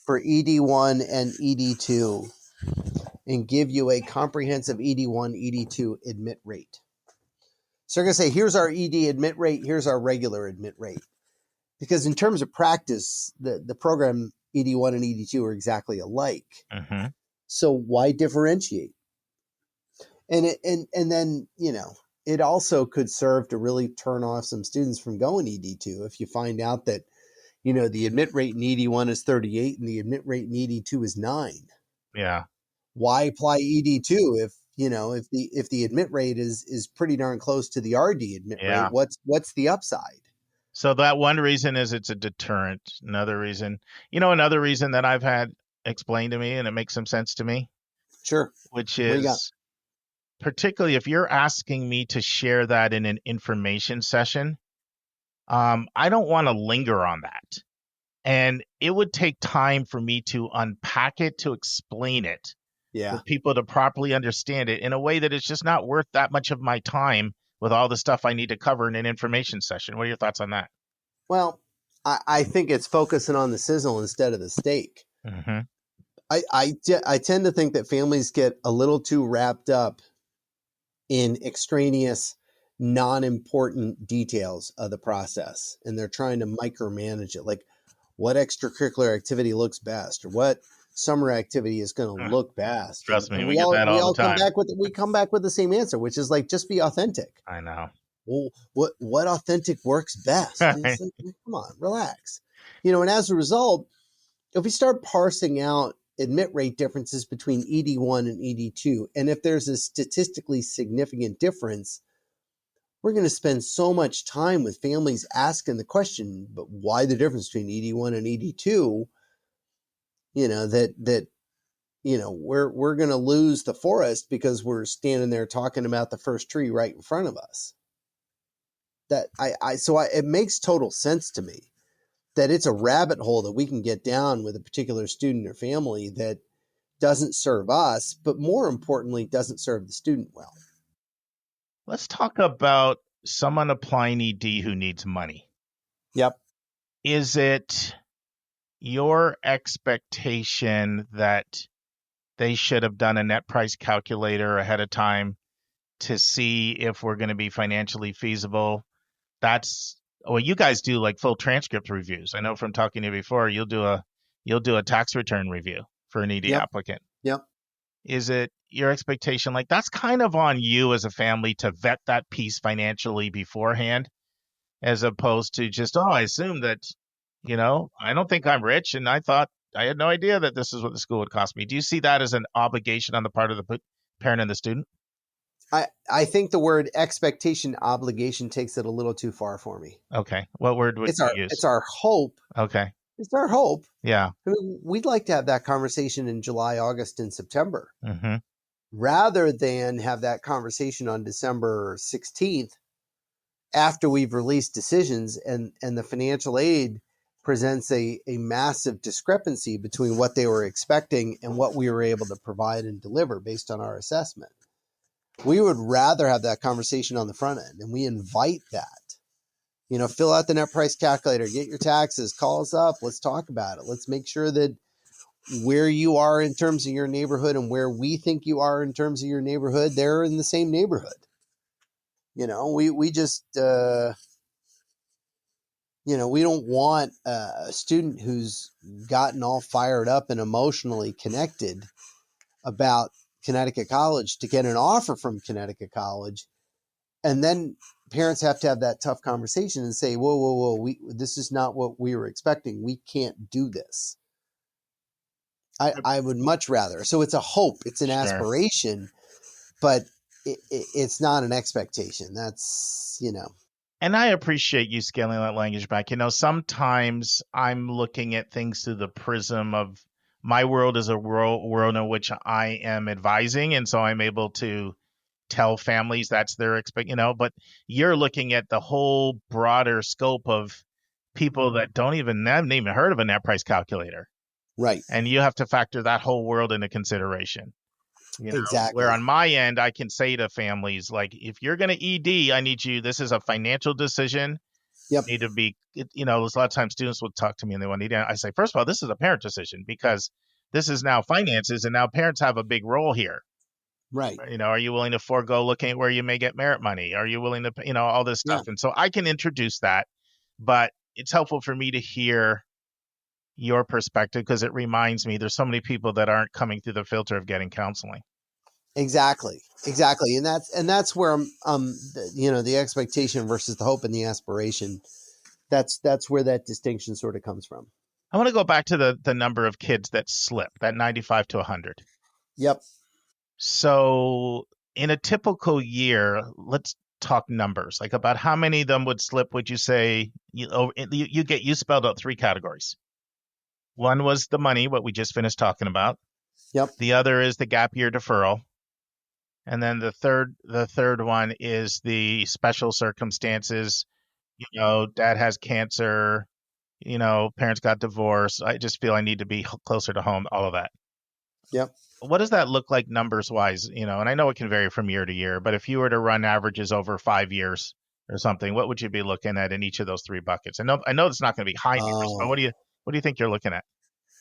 Speaker 3: for ED1 and ED2 and give you a comprehensive ED1, ED2 admit rate. So they're going to say, here's our ED admit rate, here's our regular admit rate. Because in terms of practice, the program ED1 and ED2 are exactly alike.
Speaker 4: Mm-hmm.
Speaker 3: So why differentiate? And then, it also could serve to really turn off some students from going ED2 if you find out that, the admit rate in ED1 is 38 and the admit rate in ED2 is 9.
Speaker 4: Yeah.
Speaker 3: Why apply ED2 if the admit rate is pretty darn close to the RD admit rate? What's the upside?
Speaker 4: So that one reason is it's a deterrent. Another reason that I've had explained to me, and it makes some sense to me.
Speaker 3: Sure.
Speaker 4: Which is particularly if you're asking me to share that in an information session, I don't want to linger on that. And it would take time for me to unpack it, to explain it for people to properly understand it in a way that it's just not worth that much of my time with all the stuff I need to cover in an information session. What are your thoughts on that?
Speaker 3: Well, I think it's focusing on the sizzle instead of the steak.
Speaker 4: Mm-hmm.
Speaker 3: I tend to think that families get a little too wrapped up in extraneous, non-important details of the process, and they're trying to micromanage it. Like, what extracurricular activity looks best, or what summer activity is going to look best.
Speaker 4: Trust me, we get that all the time.
Speaker 3: We come back with the same answer, which is like, just be authentic.
Speaker 4: I know.
Speaker 3: Well, what authentic works best? And it's like, come on, relax. And as a result, if we start parsing out admit rate differences between ED1 and ED2, and if there's a statistically significant difference, we're going to spend so much time with families asking the question, but why the difference between ED1 and ED2? We're going to lose the forest because we're standing there talking about the first tree right in front of us. It makes total sense to me that it's a rabbit hole that we can get down with a particular student or family that doesn't serve us, but more importantly, doesn't serve the student well.
Speaker 4: Let's talk about someone applying ED who needs money.
Speaker 3: Yep.
Speaker 4: Is it your expectation that they should have done a net price calculator ahead of time to see if we're going to be financially feasible? You guys do like full transcript reviews. I know from talking to you before, you'll do a tax return review for an ED applicant.
Speaker 3: Yep.
Speaker 4: Is it your expectation, like that's kind of on you as a family to vet that piece financially beforehand, as opposed to just, I assume that, I don't think I'm rich, and I had no idea that this is what the school would cost me. Do you see that as an obligation on the part of the parent and the student?
Speaker 3: I think the word expectation obligation takes it a little too far for me.
Speaker 4: Okay. What word would you use?
Speaker 3: It's our hope.
Speaker 4: Okay.
Speaker 3: It's our hope.
Speaker 4: Yeah.
Speaker 3: I mean, we'd like to have that conversation in July, August, and September,
Speaker 4: rather
Speaker 3: than have that conversation on December 16th after we've released decisions and the financial aid presents a massive discrepancy between what they were expecting and what we were able to provide and deliver based on our assessment. We would rather have that conversation on the front end, and we invite that. Fill out the net price calculator, get your taxes, call us up, let's talk about it. Let's make sure that where you are in terms of your neighborhood and where we think you are in terms of your neighborhood, they're in the same neighborhood. We just, we don't want a student who's gotten all fired up and emotionally connected about Connecticut College to get an offer from Connecticut College and then parents have to have that tough conversation and say, whoa, this is not what we were expecting. We can't do this. I would much rather. So it's a hope, it's an
Speaker 4: Sure.
Speaker 3: aspiration, but it's not an expectation. That's,
Speaker 1: And I appreciate you scaling that language back. Sometimes I'm looking at things through the prism of my world is a world in which I am advising. And so I'm able to tell families that's their but you're looking at the whole broader scope of people that haven't even heard of a net price calculator.
Speaker 3: right.
Speaker 1: And you have to factor that whole world into consideration.
Speaker 3: Exactly.
Speaker 1: Where on my end, I can say to families, like, if you're going to ED, I need you, this is a financial decision.
Speaker 3: Yep.
Speaker 1: You need to be, there's a lot of times students will talk to me and they want to ED. I say, first of all, this is a parent decision because this is now finances and now parents have a big role here.
Speaker 3: Right.
Speaker 1: Are you willing to forego looking at where you may get merit money? Are you willing to, all this stuff?
Speaker 3: Yeah.
Speaker 1: And so I can introduce that, but it's helpful for me to hear your perspective because it reminds me there's so many people that aren't coming through the filter of getting counseling.
Speaker 3: Exactly. And that's where the expectation versus the hope and the aspiration. That's where that distinction sort of comes from.
Speaker 1: I want to go back to the number of kids that slip, that 95 to 100.
Speaker 3: Yep.
Speaker 1: So in a typical year, let's talk numbers. Like about how many of them would slip, would you say? You spelled out 3 categories. One was the money, what we just finished talking about.
Speaker 3: Yep.
Speaker 1: The other is the gap year deferral. And then the third one is the special circumstances. Dad has cancer, parents got divorced. I just feel I need to be closer to home, all of that.
Speaker 3: Yep.
Speaker 1: What does that look like numbers wise? And I know it can vary from year to year, but if you were to run averages over 5 years or something, what would you be looking at in each of those 3 buckets? I know it's not going to be high numbers, but what do you think you're looking at?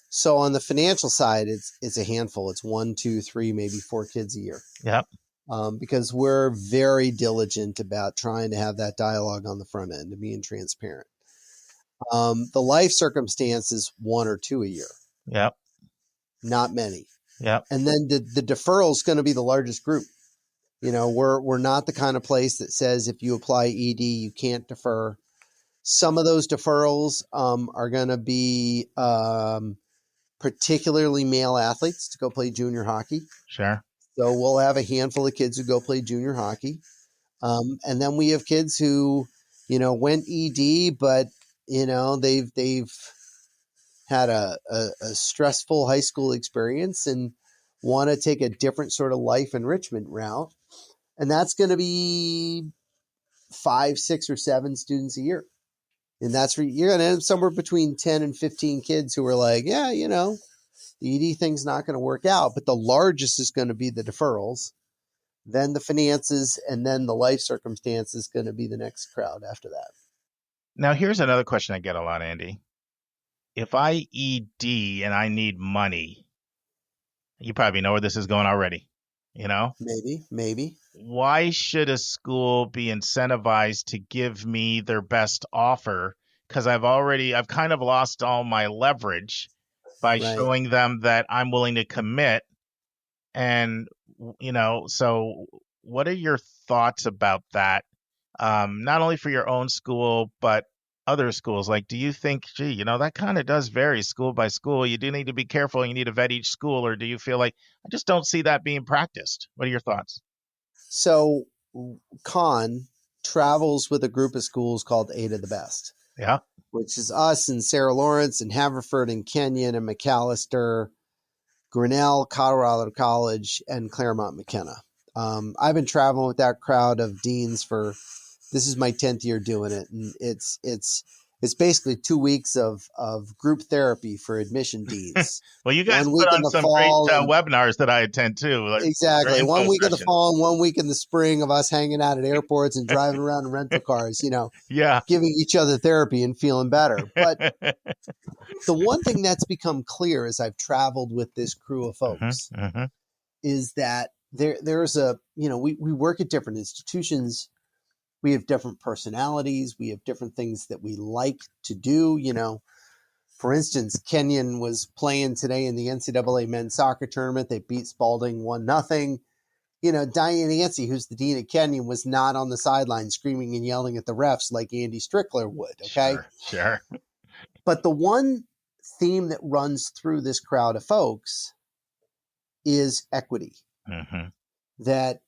Speaker 3: So on the financial side, it's a handful. It's 1, 2, 3, maybe 4 kids a year.
Speaker 1: Yep.
Speaker 3: Because we're very diligent about trying to have that dialogue on the front end and being transparent. The life circumstances 1 or 2 a year.
Speaker 1: Yep.
Speaker 3: Not many.
Speaker 1: Yep.
Speaker 3: And then the deferral is going to be the largest group. We're not the kind of place that says if you apply ED, you can't defer. Some of those deferrals are going to be particularly male athletes to go play junior hockey.
Speaker 1: Sure.
Speaker 3: So we'll have a handful of kids who go play junior hockey. And then we have kids who, went ED, but, they've had a stressful high school experience and want to take a different sort of life enrichment route. And that's going to be 5, 6, or 7 students a year. And that's where you're going to end up somewhere between 10 and 15 kids who are like, yeah, the ED thing's not going to work out, but the largest is going to be the deferrals, then the finances, and then the life circumstance is going to be the next crowd after that.
Speaker 1: Now, here's another question I get a lot, Andy. If I ED and I need money, you probably know where this is going already,
Speaker 3: Maybe.
Speaker 1: Why should a school be incentivized to give me their best offer? Because I've kind of lost all my leverage by showing them that I'm willing to commit. And, so what are your thoughts about that? Not only for your own school, but other schools. Like, do you think, that kind of does vary school by school. You do need to be careful. You need to vet each school. Or do you feel like, I just don't see that being practiced? What are your thoughts?
Speaker 3: So Con travels with a group of schools called 8 of the Best.
Speaker 1: Yeah.
Speaker 3: Which is us and Sarah Lawrence and Haverford and Kenyon and McAllister, Grinnell, Colorado College, and Claremont McKenna. I've been traveling with that crowd of deans this is my 10th year doing it. And it's basically 2 weeks of group therapy for admission deans.
Speaker 1: Well, you guys put on some great webinars that I attend too.
Speaker 3: Exactly. 1 week in the fall and 1 week in the spring of us hanging out at airports and driving around in rental cars,
Speaker 1: yeah,
Speaker 3: giving each other therapy and feeling better. But the one thing that's become clear as I've traveled with this crew of folks is that there's we work at different institutions. We have different personalities. We have different things that we like to do. For instance, Kenyon was playing today in the NCAA men's soccer tournament. They beat Spalding 1-0. Diane Yancey, who's the dean at Kenyon, was not on the sideline screaming and yelling at the refs like Andy Strickler would. Okay.
Speaker 4: Sure.
Speaker 3: But the one theme that runs through this crowd of folks is equity.
Speaker 4: Mm-hmm.
Speaker 3: That,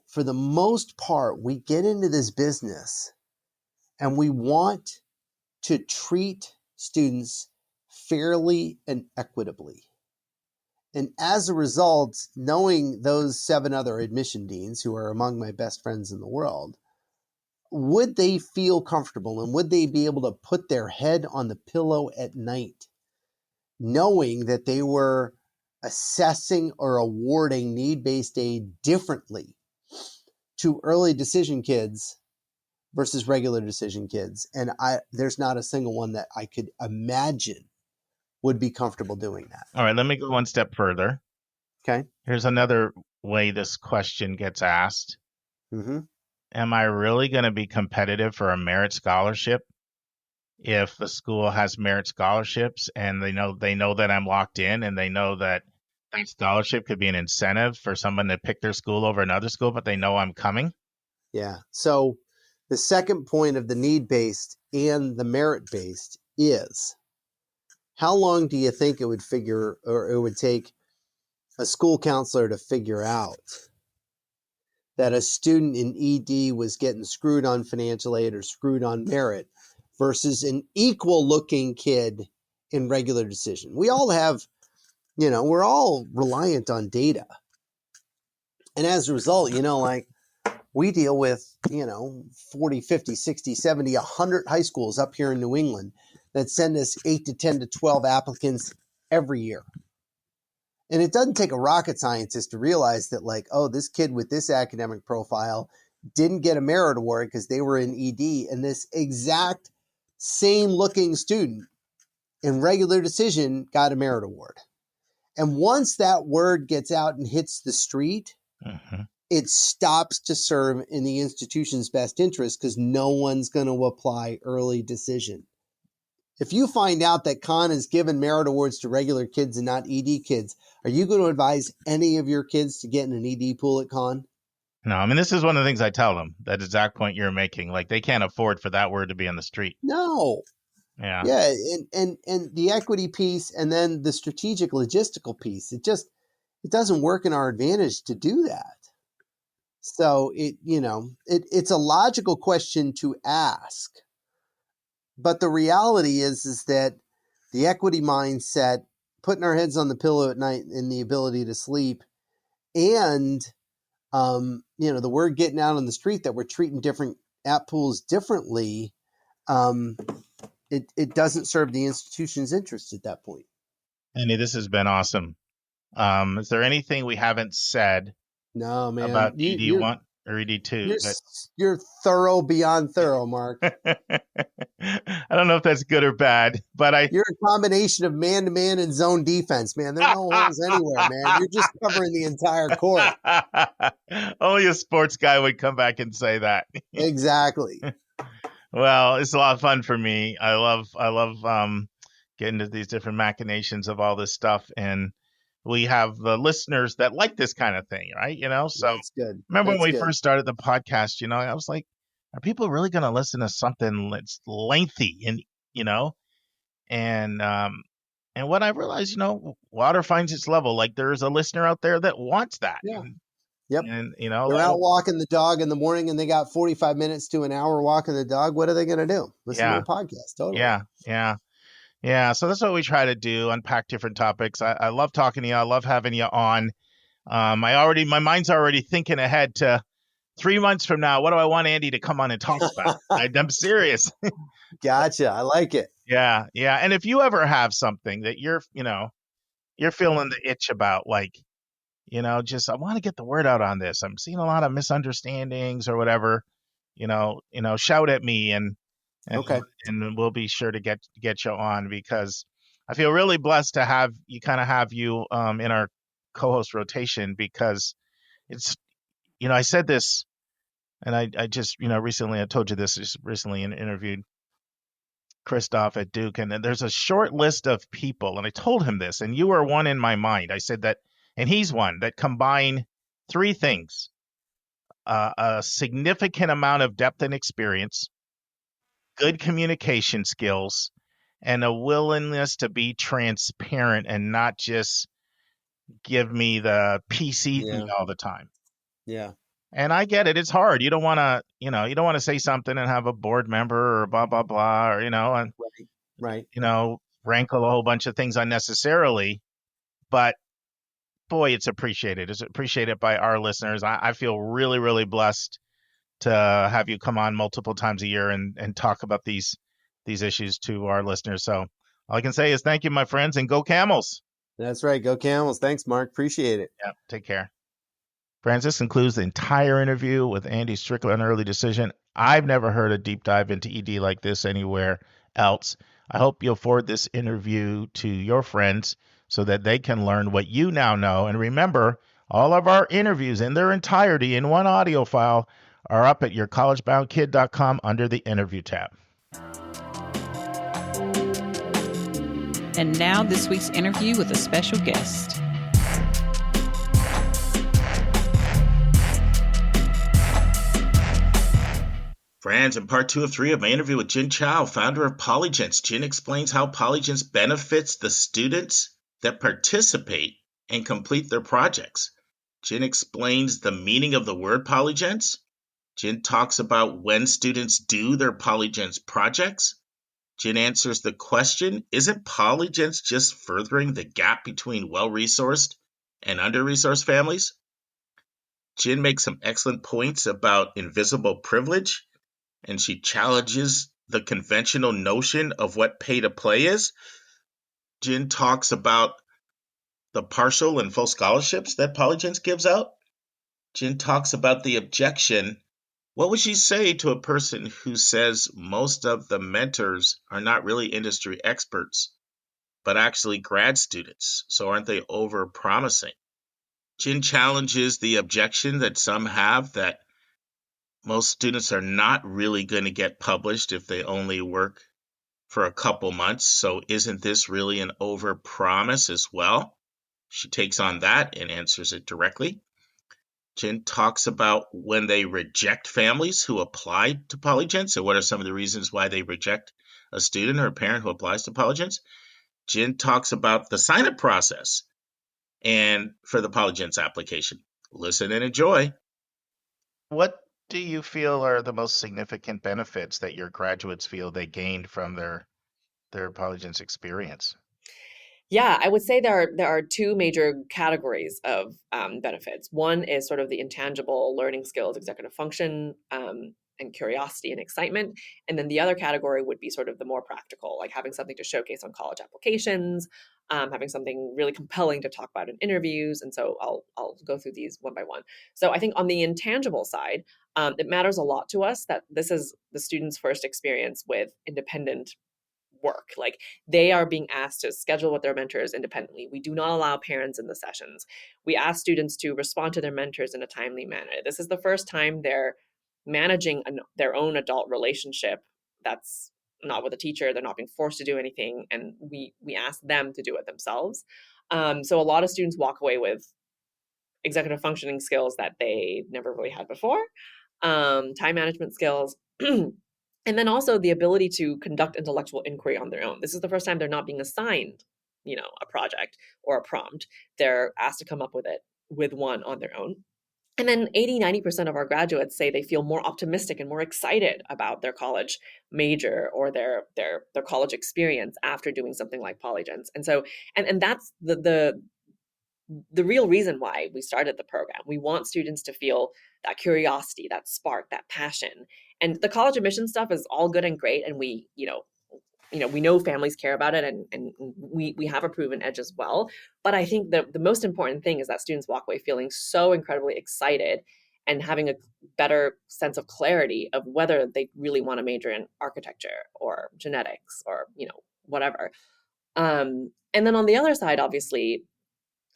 Speaker 3: for the most part, we get into this business and we want to treat students fairly and equitably. And as a result, knowing those 7 other admission deans who are among my best friends in the world, would they feel comfortable and would they be able to put their head on the pillow at night knowing that they were assessing or awarding need-based aid differently to early decision kids versus regular decision kids? And there's not a single one that I could imagine would be comfortable doing that.
Speaker 4: All right, let me go one step further.
Speaker 3: Okay.
Speaker 4: Here's another way this question gets asked.
Speaker 3: Mm-hmm.
Speaker 4: Am I really going to be competitive for a merit scholarship if the school has merit scholarships and they know that I'm locked in and they know that that scholarship could be an incentive for someone to pick their school over another school, but they know I'm coming?
Speaker 3: Yeah. So the second point of the need-based and the merit-based is, how long do you think it would take a school counselor to figure out that a student in ED was getting screwed on financial aid or screwed on merit versus an equal looking kid in regular decision? We all have, we're all reliant on data. And as a result, we deal with, 40, 50, 60, 70, 100 high schools up here in New England that send us 8 to 10 to 12 applicants every year. And it doesn't take a rocket scientist to realize that this kid with this academic profile didn't get a merit award because they were in ED, and this exact same looking student in regular decision got a merit award. And once that word gets out and hits the street,
Speaker 4: Mm-hmm.
Speaker 3: it stops to serve in the institution's best interest because no one's going to apply early decision. If you find out that Khan has given merit awards to regular kids and not ED kids, are you going to advise any of your kids to get in an ED pool at Khan?
Speaker 4: No, I mean, this is one of the things I tell them, that exact point you're making. They can't afford for that word to be on the street.
Speaker 3: No.
Speaker 4: Yeah.
Speaker 3: Yeah. And the equity piece and then the strategic logistical piece, it doesn't work in our advantage to do that. So it's a logical question to ask. But the reality is that the equity mindset, putting our heads on the pillow at night and the ability to sleep, and the word getting out on the street that we're treating different app pools differently, it doesn't serve the institution's interest at that point.
Speaker 4: Andy, this has been awesome. Is there anything we haven't said
Speaker 3: No, man.
Speaker 4: about ED1 or ED2?
Speaker 3: You're thorough beyond thorough, Mark.
Speaker 4: I don't know if that's good or bad, but
Speaker 3: you're a combination of man-to-man and zone defense, man. There are no holes anywhere, man. You're just covering the entire court.
Speaker 4: Only a sports guy would come back and say that.
Speaker 3: Exactly.
Speaker 4: Well, it's a lot of fun for me. I love getting to these different machinations of all this stuff, and we have the listeners that like this kind of thing, right? So
Speaker 3: that's good.
Speaker 4: Remember when we first started the podcast, I was like, are people really going to listen to something that's lengthy and what I realized, water finds its level. There's a listener out there that wants that.
Speaker 3: Yeah.
Speaker 4: And
Speaker 3: they're out walking the dog in the morning and they got 45 minutes to an hour walking the dog. What are they going to do? Listen to a podcast. Totally.
Speaker 4: Yeah. So that's what we try to do, unpack different topics. I love talking to you. I love having you on. My mind's already thinking ahead to 3 months from now. What do I want Andy to come on and talk about? I'm serious.
Speaker 3: Gotcha. I like it.
Speaker 4: Yeah. And if you ever have something that you're feeling the itch about, just I want to get the word out on this. I'm seeing a lot of misunderstandings or whatever. Shout at me and
Speaker 3: okay,
Speaker 4: and we'll be sure to get you on, because I feel really blessed to have you in our co-host rotation, because it's I said this, and I just recently I told you this just recently interviewed Christoph at Duke, and there's a short list of people, and I told him this, and you were one in my mind. I said that, and he's one that combine
Speaker 1: three things: a significant amount of depth and experience, good communication skills, and a willingness to be transparent and not just give me the PC thing
Speaker 8: Yeah.
Speaker 1: all the time.
Speaker 8: Yeah.
Speaker 1: And I get it. It's hard. You don't want to, you don't want to say something and have a board member or blah, blah, blah, or, and,
Speaker 8: Right.
Speaker 1: rankle a whole bunch of things unnecessarily. But boy, it's appreciated. It's appreciated by our listeners. I feel really, really blessed to have you come on multiple times a year and talk about these issues to our listeners. So all I can say is thank you, my friends, and go Camels.
Speaker 8: That's right. Go Camels. Thanks, Mark. Appreciate it.
Speaker 1: Yeah, take care. Friends, this includes the entire interview with Andy Strickler on Early Decision. I've never heard a deep dive into ED like this anywhere else. I hope you'll forward this interview to your friends so that they can learn what you now know. And remember, all of our interviews in their entirety in one audio file are up at yourcollegeboundkid.com under the interview tab.
Speaker 5: And now this week's interview with a special guest.
Speaker 4: Friends, in part 2 of 3 of my interview with Jin Chow, founder of Polygence, Jin explains how Polygence benefits the students that participate and complete their projects. Jin explains the meaning of the word Polygence. Jin talks about when students do their Polygence projects. Jin answers the question, isn't Polygence just furthering the gap between well-resourced and under-resourced families? Jin makes some excellent points about invisible privilege, and she challenges the conventional notion of what pay to play is. Jin talks about the partial and full scholarships that Polygence gives out. Jin talks about the objection. What would she say to a person who says most of the mentors are not really industry experts, but actually grad students? So aren't they over-promising? Jin challenges the objection that some have that most students are not really going to get published if they only work for a couple months. So isn't this really an overpromise as well? She takes on that and answers it directly. Jin talks about when they reject families who apply to Polygence and what are some of the reasons why they reject a student or a parent who applies to Polygence. Jin talks about the sign-up process and for the Polygence application. Listen and enjoy. What do you feel are the most significant benefits that your graduates feel they gained from their Polygence experience?
Speaker 9: Yeah, I would say there are two major categories of benefits. One is sort of the intangible learning skills, executive function, and curiosity and excitement. And then the other category would be sort of the more practical, like having something to showcase on college applications, having something really compelling to talk about in interviews. And so I'll go through these one by one. So I think on the intangible side, it matters a lot to us that this is the student's first experience with independent work. Like they are being asked to schedule with their mentors independently. We do not allow parents in the sessions. We ask students to respond to their mentors in a timely manner. This is the first time they're managing their own adult relationship that's not with a teacher. They're not being forced to do anything. And we ask them to do it themselves. So a lot of students walk away with executive functioning skills that they never really had before, time management skills, and then also the ability to conduct intellectual inquiry on their own. This is the first time they're not being assigned, a project or a prompt. They're asked to come up with one on their own. And then 80-90% of our graduates say they feel more optimistic and more excited about their college major or their college experience after doing something like Polygence. And so, and that's the real reason why we started the program. We want students to feel that curiosity, that spark, that passion. And the college admission stuff is all good and great. And we know families care about it, and we have a proven edge as well. But I think the most important thing is that students walk away feeling so incredibly excited and having a better sense of clarity of whether they really want to major in architecture or genetics or, whatever. And then on the other side, obviously,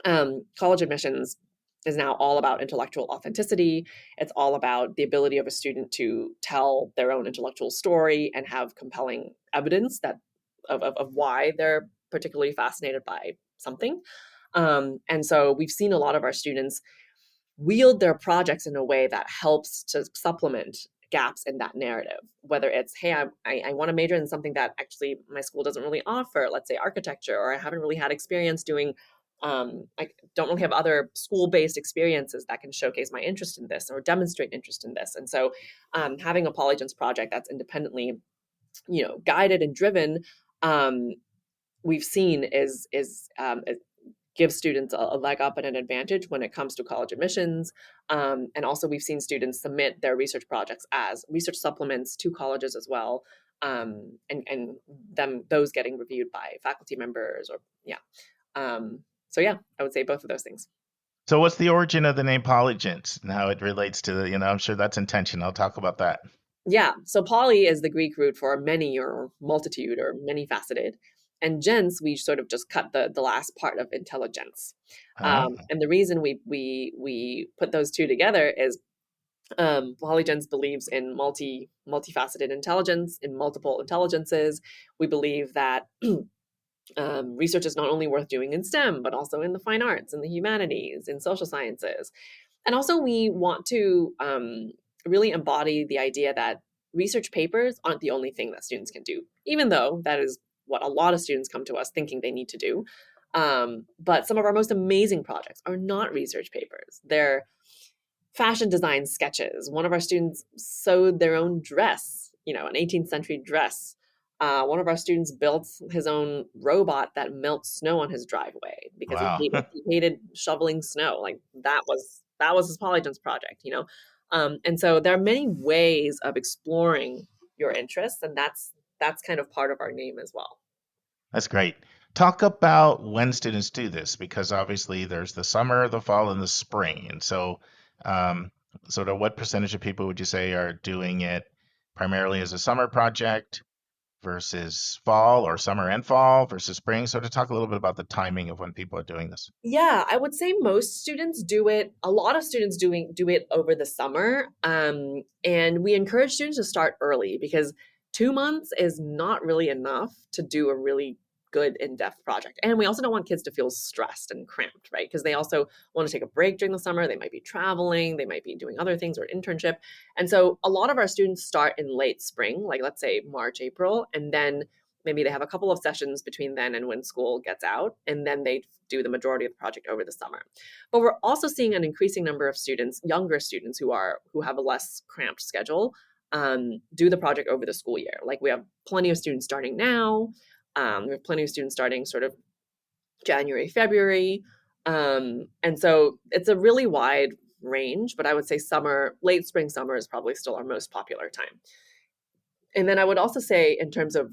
Speaker 9: college admissions is now all about intellectual authenticity. It's all about the ability of a student to tell their own intellectual story and have compelling evidence of why they're particularly fascinated by something. And so we've seen a lot of our students wield their projects in a way that helps to supplement gaps in that narrative, whether it's, hey, I want to major in something that actually my school doesn't really offer, let's say architecture, or I haven't really had experience doing, I don't really have other school-based experiences that can showcase my interest in this or demonstrate interest in this. And so having a Polygens project that's independently, guided and driven, we've seen is give students a leg up and an advantage when it comes to college admissions. And also we've seen students submit their research projects as research supplements to colleges as well. And those getting reviewed by faculty members so yeah, I would say both of those things.
Speaker 1: So what's the origin of the name Polygens and how it relates to I'm sure that's intentional. I'll talk about that.
Speaker 9: Yeah. So poly is the Greek root for many or multitude or many faceted. And gens, we sort of just cut the last part of intelligence. And the reason we put those two together is Polygens believes in multifaceted intelligence, in multiple intelligences. We believe that research is not only worth doing in STEM, but also in the fine arts, in the humanities, in social sciences. And also we want to really embody the idea that research papers aren't the only thing that students can do, even though that is what a lot of students come to us thinking they need to do. But some of our most amazing projects are not research papers. They're fashion design sketches. One of our students sewed their own dress, an 18th century dress. One of our students built his own robot that melts snow on his driveway because he hated shoveling snow. Like that was his Polygens project, And so there are many ways of exploring your interests, and that's kind of part of our name as well.
Speaker 1: That's great. Talk about when students do this, because obviously there's the summer, the fall, and the spring. And so sort of what percentage of people would you say are doing it primarily as a summer project versus fall, or summer and fall versus spring? So to talk a little bit about the timing of when people are doing this.
Speaker 9: Yeah, I would say most students do it. A lot of students do it over the summer. And we encourage students to start early because 2 months is not really enough to do a really good in-depth project. And we also don't want kids to feel stressed and cramped, right? Because they also want to take a break during the summer. They might be traveling, they might be doing other things or an internship. And so a lot of our students start in late spring, like let's say March, April, and then maybe they have a couple of sessions between then and when school gets out, and then they do the majority of the project over the summer. But we're also seeing an increasing number of students, younger students who have a less cramped schedule, do the project over the school year. Like we have plenty of students starting now. We have plenty of students starting sort of January, February. And so it's a really wide range, but I would say late spring, summer is probably still our most popular time. And then I would also say in terms of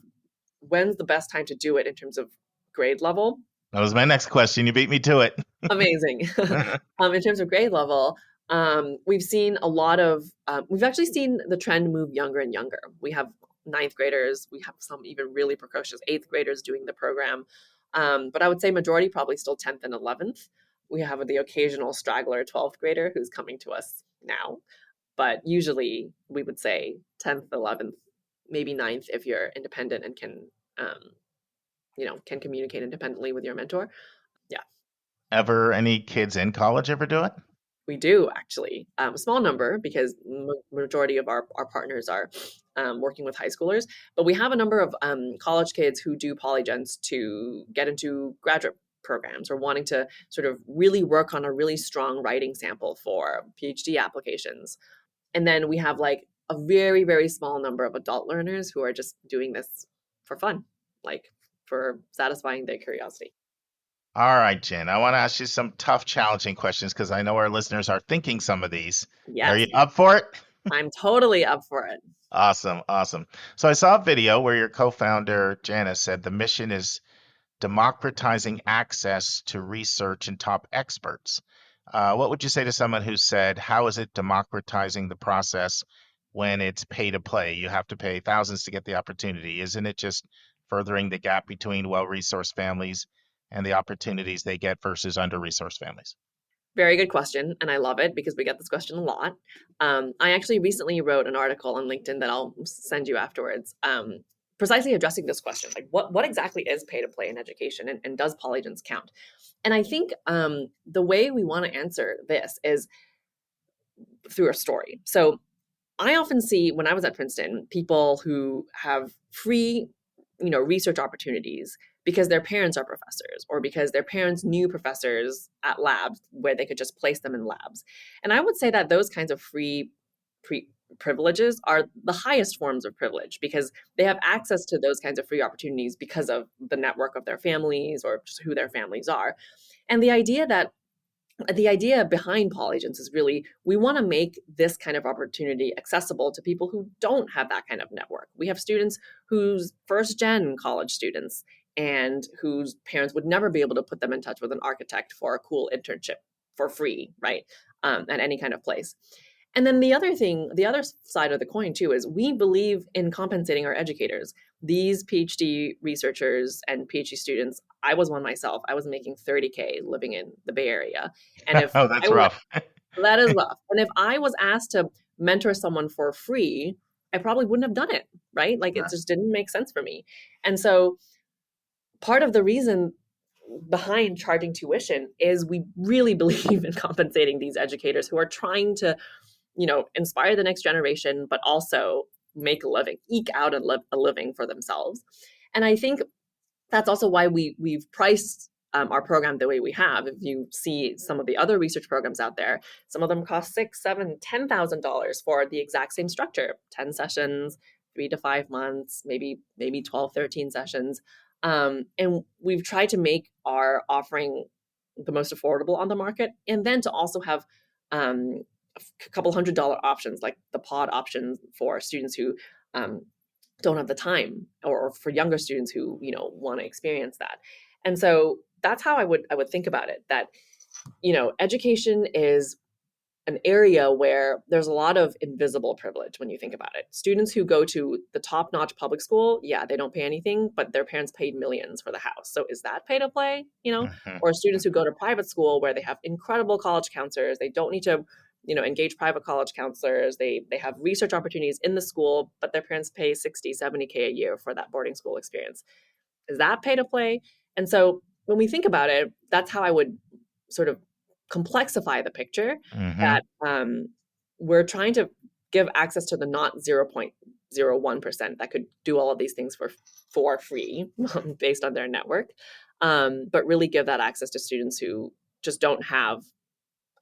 Speaker 9: when's the best time to do it in terms of grade level.
Speaker 1: That was my next question. You beat me to it.
Speaker 9: Amazing. In terms of grade level, we've seen we've actually seen the trend move younger and younger. We have 9th graders. We have some even really precocious 8th graders doing the program. But I would say majority probably still 10th and 11th. We have the occasional straggler 12th grader who's coming to us now. But usually we would say 10th, 11th, maybe 9th if you're independent and can communicate independently with your mentor. Yeah.
Speaker 1: Ever any kids in college ever do it?
Speaker 9: We do, actually. A small number because majority of our partners are working with high schoolers. But we have a number of college kids who do Polygens to get into graduate programs or wanting to sort of really work on a really strong writing sample for PhD applications. And then we have like a very, very small number of adult learners who are just doing this for fun, like for satisfying their curiosity.
Speaker 1: All right, Jen, I want to ask you some tough, challenging questions because I know our listeners are thinking some of these.
Speaker 9: Yes.
Speaker 1: Are you up for it?
Speaker 9: I'm totally up for it.
Speaker 1: Awesome. So I saw a video where your co-founder, Janice, said the mission is democratizing access to research and top experts. What would you say to someone who said, how is it democratizing the process when it's pay to play? You have to pay thousands to get the opportunity. Isn't it just furthering the gap between well-resourced families and the opportunities they get versus under-resourced families?
Speaker 9: Very good question. And I love it because we get this question a lot. I actually recently wrote an article on LinkedIn that I'll send you afterwards, precisely addressing this question. Like what exactly is pay to play in education and does Polygens count? And I think the way we want to answer this is through a story. So I often see, when I was at Princeton, people who have free, research opportunities because their parents are professors, or because their parents knew professors at labs where they could just place them in labs. And I would say that those kinds of free privileges are the highest forms of privilege, because they have access to those kinds of free opportunities because of the network of their families, or just who their families are. And the idea behind PolyGens is really, we want to make this kind of opportunity accessible to people who don't have that kind of network. We have students who's first gen college students and whose parents would never be able to put them in touch with an architect for a cool internship for free, right? At any kind of place. And then the other side of the coin too, is we believe in compensating our educators. These PhD researchers and PhD students, I was one myself. I was making $30K living in the Bay Area. And if
Speaker 1: Oh, that's rough.
Speaker 9: that is rough. And if I was asked to mentor someone for free, I probably wouldn't have done it, right? Like, it just didn't make sense for me. And so part of the reason behind charging tuition is we really believe in compensating these educators who are trying to, inspire the next generation, but also make a living, eke out a living for themselves. And I think that's also why we've priced our program the way we have. If you see some of the other research programs out there, some of them cost $6,000, $7,000, $10,000 for the exact same structure: 10 sessions, 3 to 5 months, maybe 12, 13 sessions. And we've tried to make our offering the most affordable on the market, and then to also have a couple $100 options, like the pod option for students who don't have the time, or for younger students who want to experience that. And so that's how I would think about it, that education is an area where there's a lot of invisible privilege when you think about it. Students who go to the top-notch public school, yeah, they don't pay anything, but their parents paid millions for the house. So is that pay to play? Or students who go to private school where they have incredible college counselors, they don't need to engage private college counselors. They have research opportunities in the school, but their parents pay 60, 70K a year for that boarding school experience. Is that pay to play? And so when we think about it, that's how I would sort of complexify the picture, that we're trying to give access to the not 0.01% that could do all of these things for free based on their network, but really give that access to students who just don't have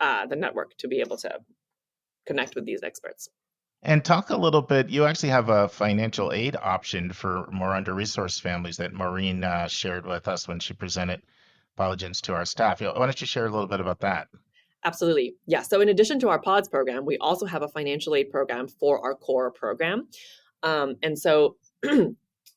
Speaker 9: the network to be able to connect with these experts.
Speaker 1: And talk a little bit, you actually have a financial aid option for more under-resourced families that Maureen shared with us when she presented PolyGens to our staff. Why don't you share a little bit about that?
Speaker 9: Absolutely. Yeah. So in addition to our PODS program, we also have a financial aid program for our core program. And so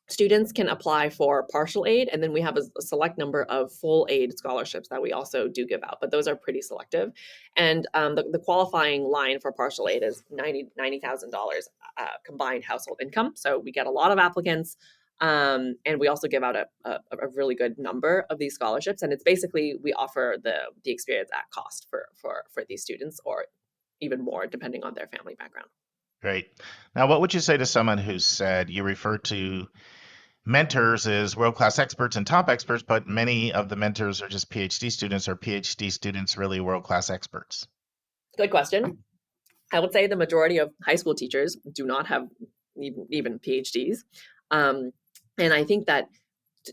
Speaker 9: students can apply for partial aid, and then we have a select number of full aid scholarships that we also do give out, but those are pretty selective. And the qualifying line for partial aid is $90,000 combined household income. So we get a lot of applicants, and we also give out a really good number of these scholarships. And it's basically, we offer the experience at cost for these students, or even more depending on their family background.
Speaker 1: Great. Now, what would you say to someone who said, you refer to mentors as world-class experts and top experts, but many of the mentors are just PhD students? Are PhD students really world-class experts?
Speaker 9: Good question. I would say the majority of high school teachers do not have even PhDs. And I think that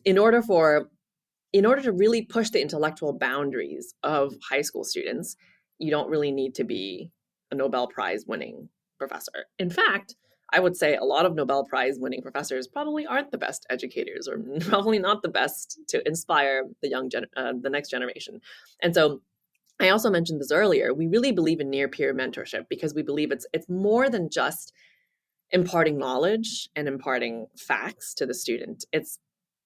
Speaker 9: in order to really push the intellectual boundaries of high school students, you don't really need to be a Nobel Prize winning professor. In fact, I would say a lot of Nobel Prize winning professors probably aren't the best educators, or probably not the best to inspire the next generation. And so I also mentioned this earlier, we really believe in near peer mentorship, because we believe it's more than just imparting knowledge and imparting facts to the student. It's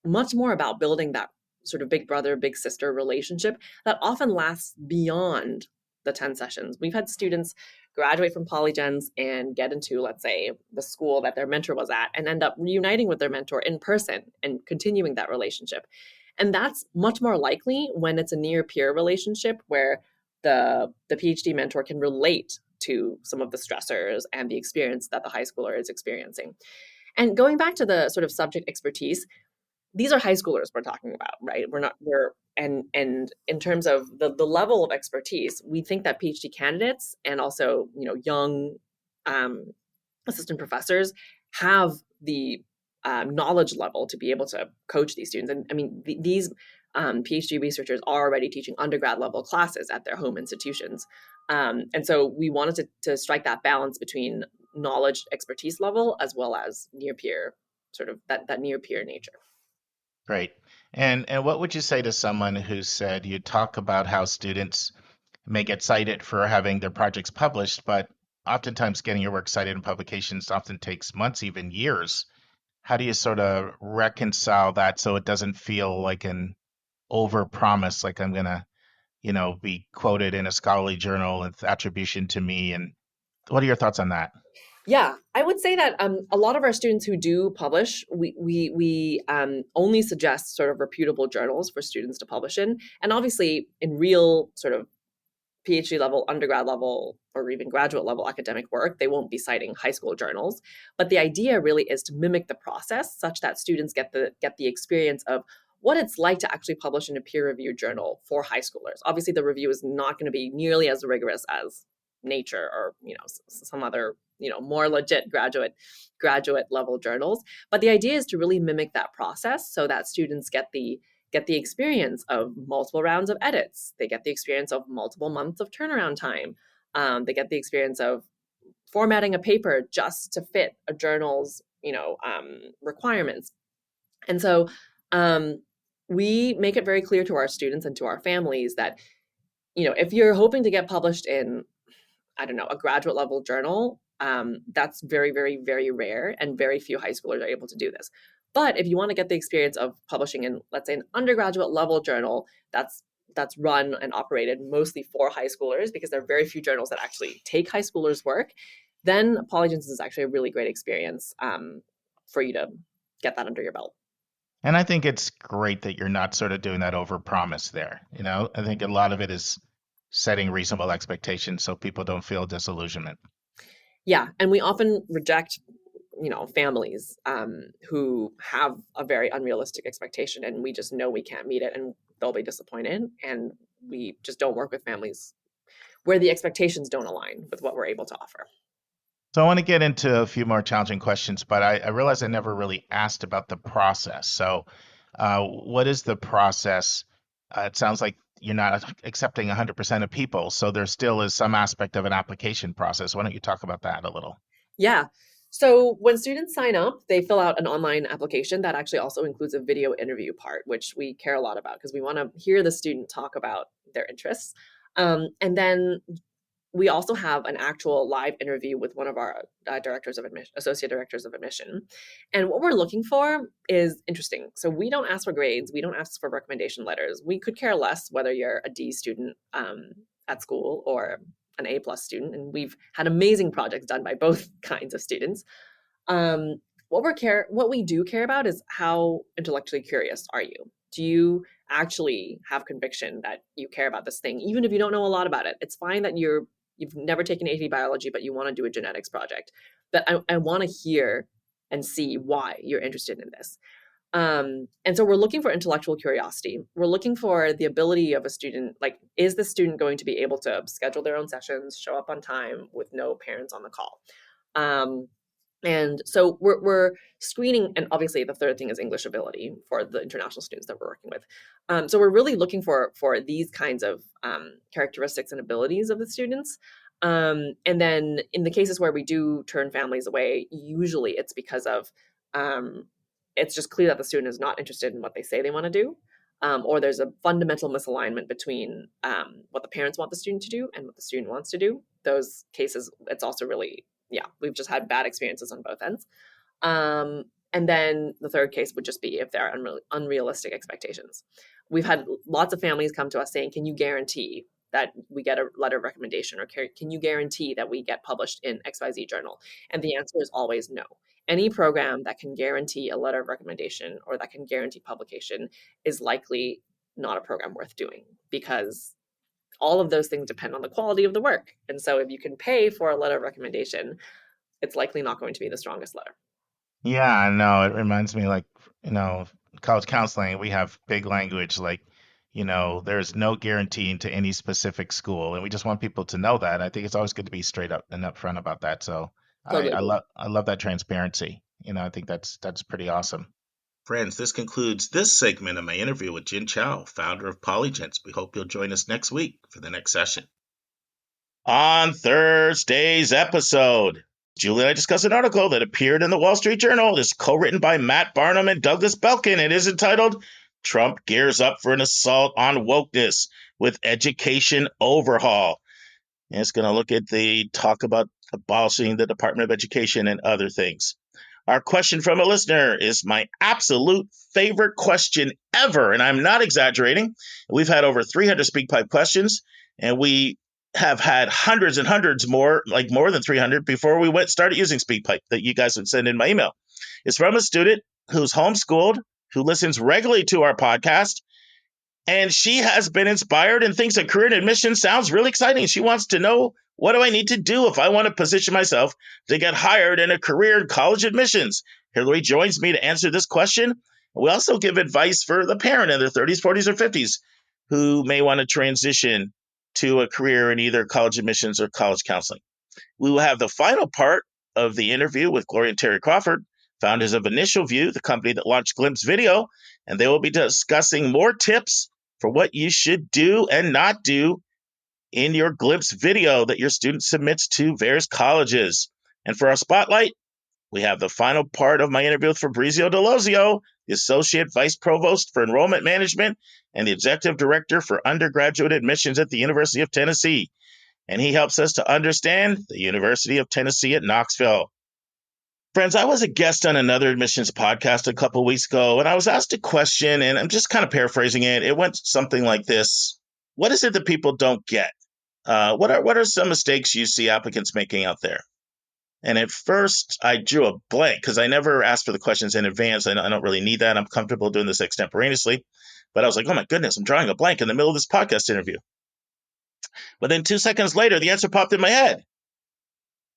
Speaker 9: much more about building that sort of big brother, big sister relationship that often lasts beyond the 10 sessions. We've had students graduate from PolyGens and get into, let's say, the school that their mentor was at, and end up reuniting with their mentor in person and continuing that relationship. And that's much more likely when it's a near peer relationship, where the PhD mentor can relate to some of the stressors and the experience that the high schooler is experiencing. And going back to the sort of subject expertise, these are high schoolers we're talking about, right? And in terms of the level of expertise, we think that PhD candidates and also, young assistant professors have the knowledge level to be able to coach these students. And I mean, these PhD researchers are already teaching undergrad level classes at their home institutions. And so we wanted to strike that balance between knowledge expertise level as well as near peer, sort of that near peer nature.
Speaker 1: Great. And what would you say to someone who said you talk about how students may get cited for having their projects published, but oftentimes getting your work cited in publications often takes months, even years. How do you sort of reconcile that so it doesn't feel like an overpromise, like I'm gonna, be quoted in a scholarly journal with attribution to me? And what are your thoughts on that?
Speaker 9: Yeah, I would say that a lot of our students who do publish, we only suggest sort of reputable journals for students to publish in, and obviously in real sort of PhD level, undergrad level, or even graduate level academic work, they won't be citing high school journals. But the idea really is to mimic the process such that students get the experience of what it's like to actually publish in a peer-reviewed journal for high schoolers. Obviously, the review is not going to be nearly as rigorous as Nature or some other more legit graduate level journals. But the idea is to really mimic that process so that students get the experience of multiple rounds of edits. They get the experience of multiple months of turnaround time. They get the experience of formatting a paper just to fit a journal's requirements. And so we make it very clear to our students and to our families that if you're hoping to get published in, I don't know, a graduate level journal, that's very, very, very rare, and very few high schoolers are able to do this. But if you want to get the experience of publishing in, let's say, an undergraduate level journal that's run and operated mostly for high schoolers, because there are very few journals that actually take high schoolers' work, then Polygens is actually a really great experience for you to get that under your belt.
Speaker 1: And I think it's great that you're not sort of doing that overpromise there. I think a lot of it is setting reasonable expectations so people don't feel disillusionment.
Speaker 9: Yeah, and we often reject families who have a very unrealistic expectation, and we just know we can't meet it, and they'll be disappointed. And we just don't work with families where the expectations don't align with what we're able to offer.
Speaker 1: So I want to get into a few more challenging questions, but I realize I never really asked about the process. So what is the process? It sounds like you're not accepting 100% of people, so there still is some aspect of an application process. Why don't you talk about that a little?
Speaker 9: Yeah. So when students sign up, they fill out an online application that actually also includes a video interview part, which we care a lot about because we want to hear the student talk about their interests. And then we also have an actual live interview with one of our associate directors of admission. And what we're looking for is interesting. So we don't ask for grades. We don't ask for recommendation letters. We could care less whether you're a D student at school or an A+ student. And we've had amazing projects done by both kinds of students. What we do care about is how intellectually curious are you? Do you actually have conviction that you care about this thing, even if you don't know a lot about it? It's fine that you've never taken AT biology, but you want to do a genetics project. But I want to hear and see why you're interested in this. And so we're looking for intellectual curiosity. We're looking for the ability of a student, like, is the student going to be able to schedule their own sessions, show up on time with no parents on the call? And so we're screening, and obviously the third thing is English ability for the international students that we're working with. So we're really looking for these kinds of characteristics and abilities of the students. And then in the cases where we do turn families away, usually it's because of it's just clear that the student is not interested in what they say they want to do, or there's a fundamental misalignment between what the parents want the student to do and what the student wants to do. Those cases, it's also really, we've just had bad experiences on both ends. And then the third case would just be if there are unrealistic expectations. We've had lots of families come to us saying, can you guarantee that we get a letter of recommendation, or can you guarantee that we get published in XYZ journal? And the answer is always no. Any program that can guarantee a letter of recommendation or that can guarantee publication is likely not a program worth doing, because all of those things depend on the quality of the work. And so if you can pay for a letter of recommendation, it's likely not going to be the strongest letter.
Speaker 1: Yeah, no, it reminds me, like, college counseling, we have big language like, there's no guarantee to any specific school, and we just want people to know that. I think it's always good to be straight up and upfront about that. So
Speaker 9: Totally.
Speaker 1: I love that transparency. I think that's pretty awesome.
Speaker 4: Friends, this concludes this segment of my interview with Jin Chao, founder of Polygens. We hope you'll join us next week for the next session. On Thursday's episode, Julie and I discuss an article that appeared in the Wall Street Journal. It is co-written by Matt Barnum and Douglas Belkin. It is entitled, Trump Gears Up for an Assault on Wokeness with Education Overhaul. And it's going to look at the talk about abolishing the Department of Education and other things. Our question from a listener is my absolute favorite question ever, and I'm not exaggerating. We've had over 300 SpeakPipe questions, and we have had hundreds and hundreds more, like more than 300, before we started using SpeakPipe that you guys would send in my email. It's from a student who's homeschooled, who listens regularly to our podcast, and she has been inspired and thinks a career in admissions sounds really exciting. She wants to know, what do I need to do if I want to position myself to get hired in a career in college admissions? Hillary joins me to answer this question. We also give advice for the parent in their 30s, 40s, or 50s who may want to transition to a career in either college admissions or college counseling. We will have the final part of the interview with Gloria and Terry Crawford, founders of Initial View, the company that launched Glimpse Video, and they will be discussing more tips for what you should do and not do in your Glimpse video that your student submits to various colleges. And for our spotlight, we have the final part of my interview with Fabrizio Delosio, the Associate Vice Provost for Enrollment Management and the Executive Director for Undergraduate Admissions at the University of Tennessee. And he helps us to understand the University of Tennessee at Knoxville. Friends, I was a guest on another admissions podcast a couple of weeks ago, and I was asked a question, and I'm just kind of paraphrasing it. It went something like this. What is it that people don't get? What are some mistakes you see applicants making out there? And at first, I drew a blank because I never asked for the questions in advance. I don't really need that. I'm comfortable doing this extemporaneously. But I was like, oh, my goodness, I'm drawing a blank in the middle of this podcast interview. But then 2 seconds later, the answer popped in my head.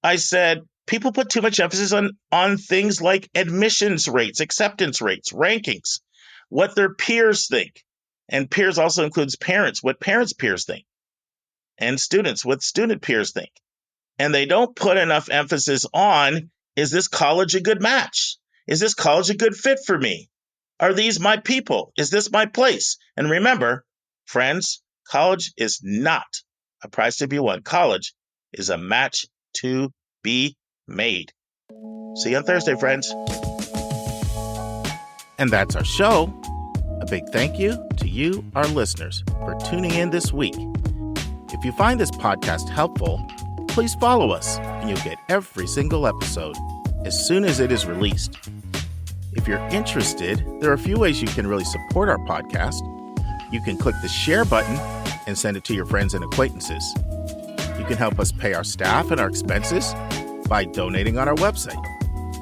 Speaker 4: I said, people put too much emphasis on things like admissions rates, acceptance rates, rankings, what their peers think. And peers also includes parents, what parents' peers think. And students, what student peers think. And they don't put enough emphasis on, is this college a good match? Is this college a good fit for me? Are these my people? Is this my place? And remember, friends, college is not a prize to be won. College is a match to be made. See you on Thursday, friends.
Speaker 1: And that's our show. A big thank you to you, our listeners, for tuning in this week. If you find this podcast helpful, please follow us and you'll get every single episode as soon as it is released. If you're interested, there are a few ways you can really support our podcast. You can click the share button and send it to your friends and acquaintances. You can help us pay our staff and our expenses by donating on our website.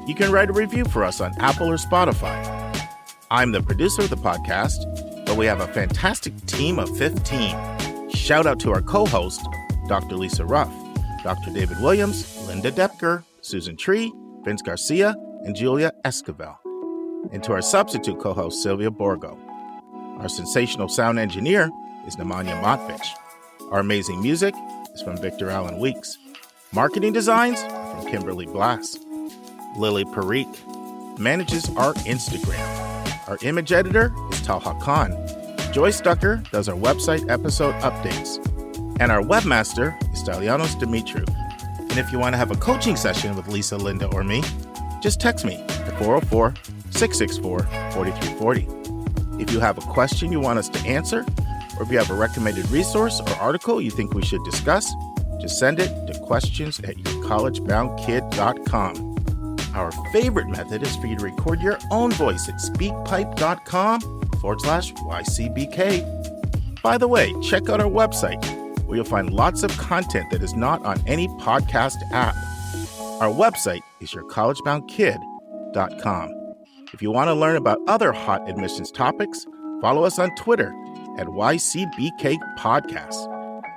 Speaker 1: You can write a review for us on Apple or Spotify. I'm the producer of the podcast, but we have a fantastic team of 15. Shout out to our co-host, Dr. Lisa Ruff, Dr. David Williams, Linda Depker, Susan Tree, Vince Garcia, and Julia Esquivel. And to our substitute co-host, Sylvia Borgo. Our sensational sound engineer is Nemanja Motvich. Our amazing music is from Victor Allen Weeks. Marketing designs are from Kimberly Blass. Lily Parikh manages our Instagram. Our image editor is Talha Khan. Joy Stucker does our website episode updates. And our webmaster is Stylianos Dimitriou. And if you want to have a coaching session with Lisa, Linda, or me, just text me at 404-664-4340. If you have a question you want us to answer, or if you have a recommended resource or article you think we should discuss, just send it to questions@yourcollegeboundkid.com. Our favorite method is for you to record your own voice at speakpipe.com/YCBK. By the way, check out our website, where you'll find lots of content that is not on any podcast app. Our website is yourcollegeboundkid.com. If you want to learn about other hot admissions topics, follow us on Twitter at YCBK Podcasts.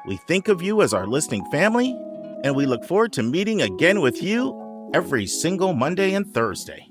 Speaker 1: We think of you as our listening family, and we look forward to meeting again with you every single Monday and Thursday.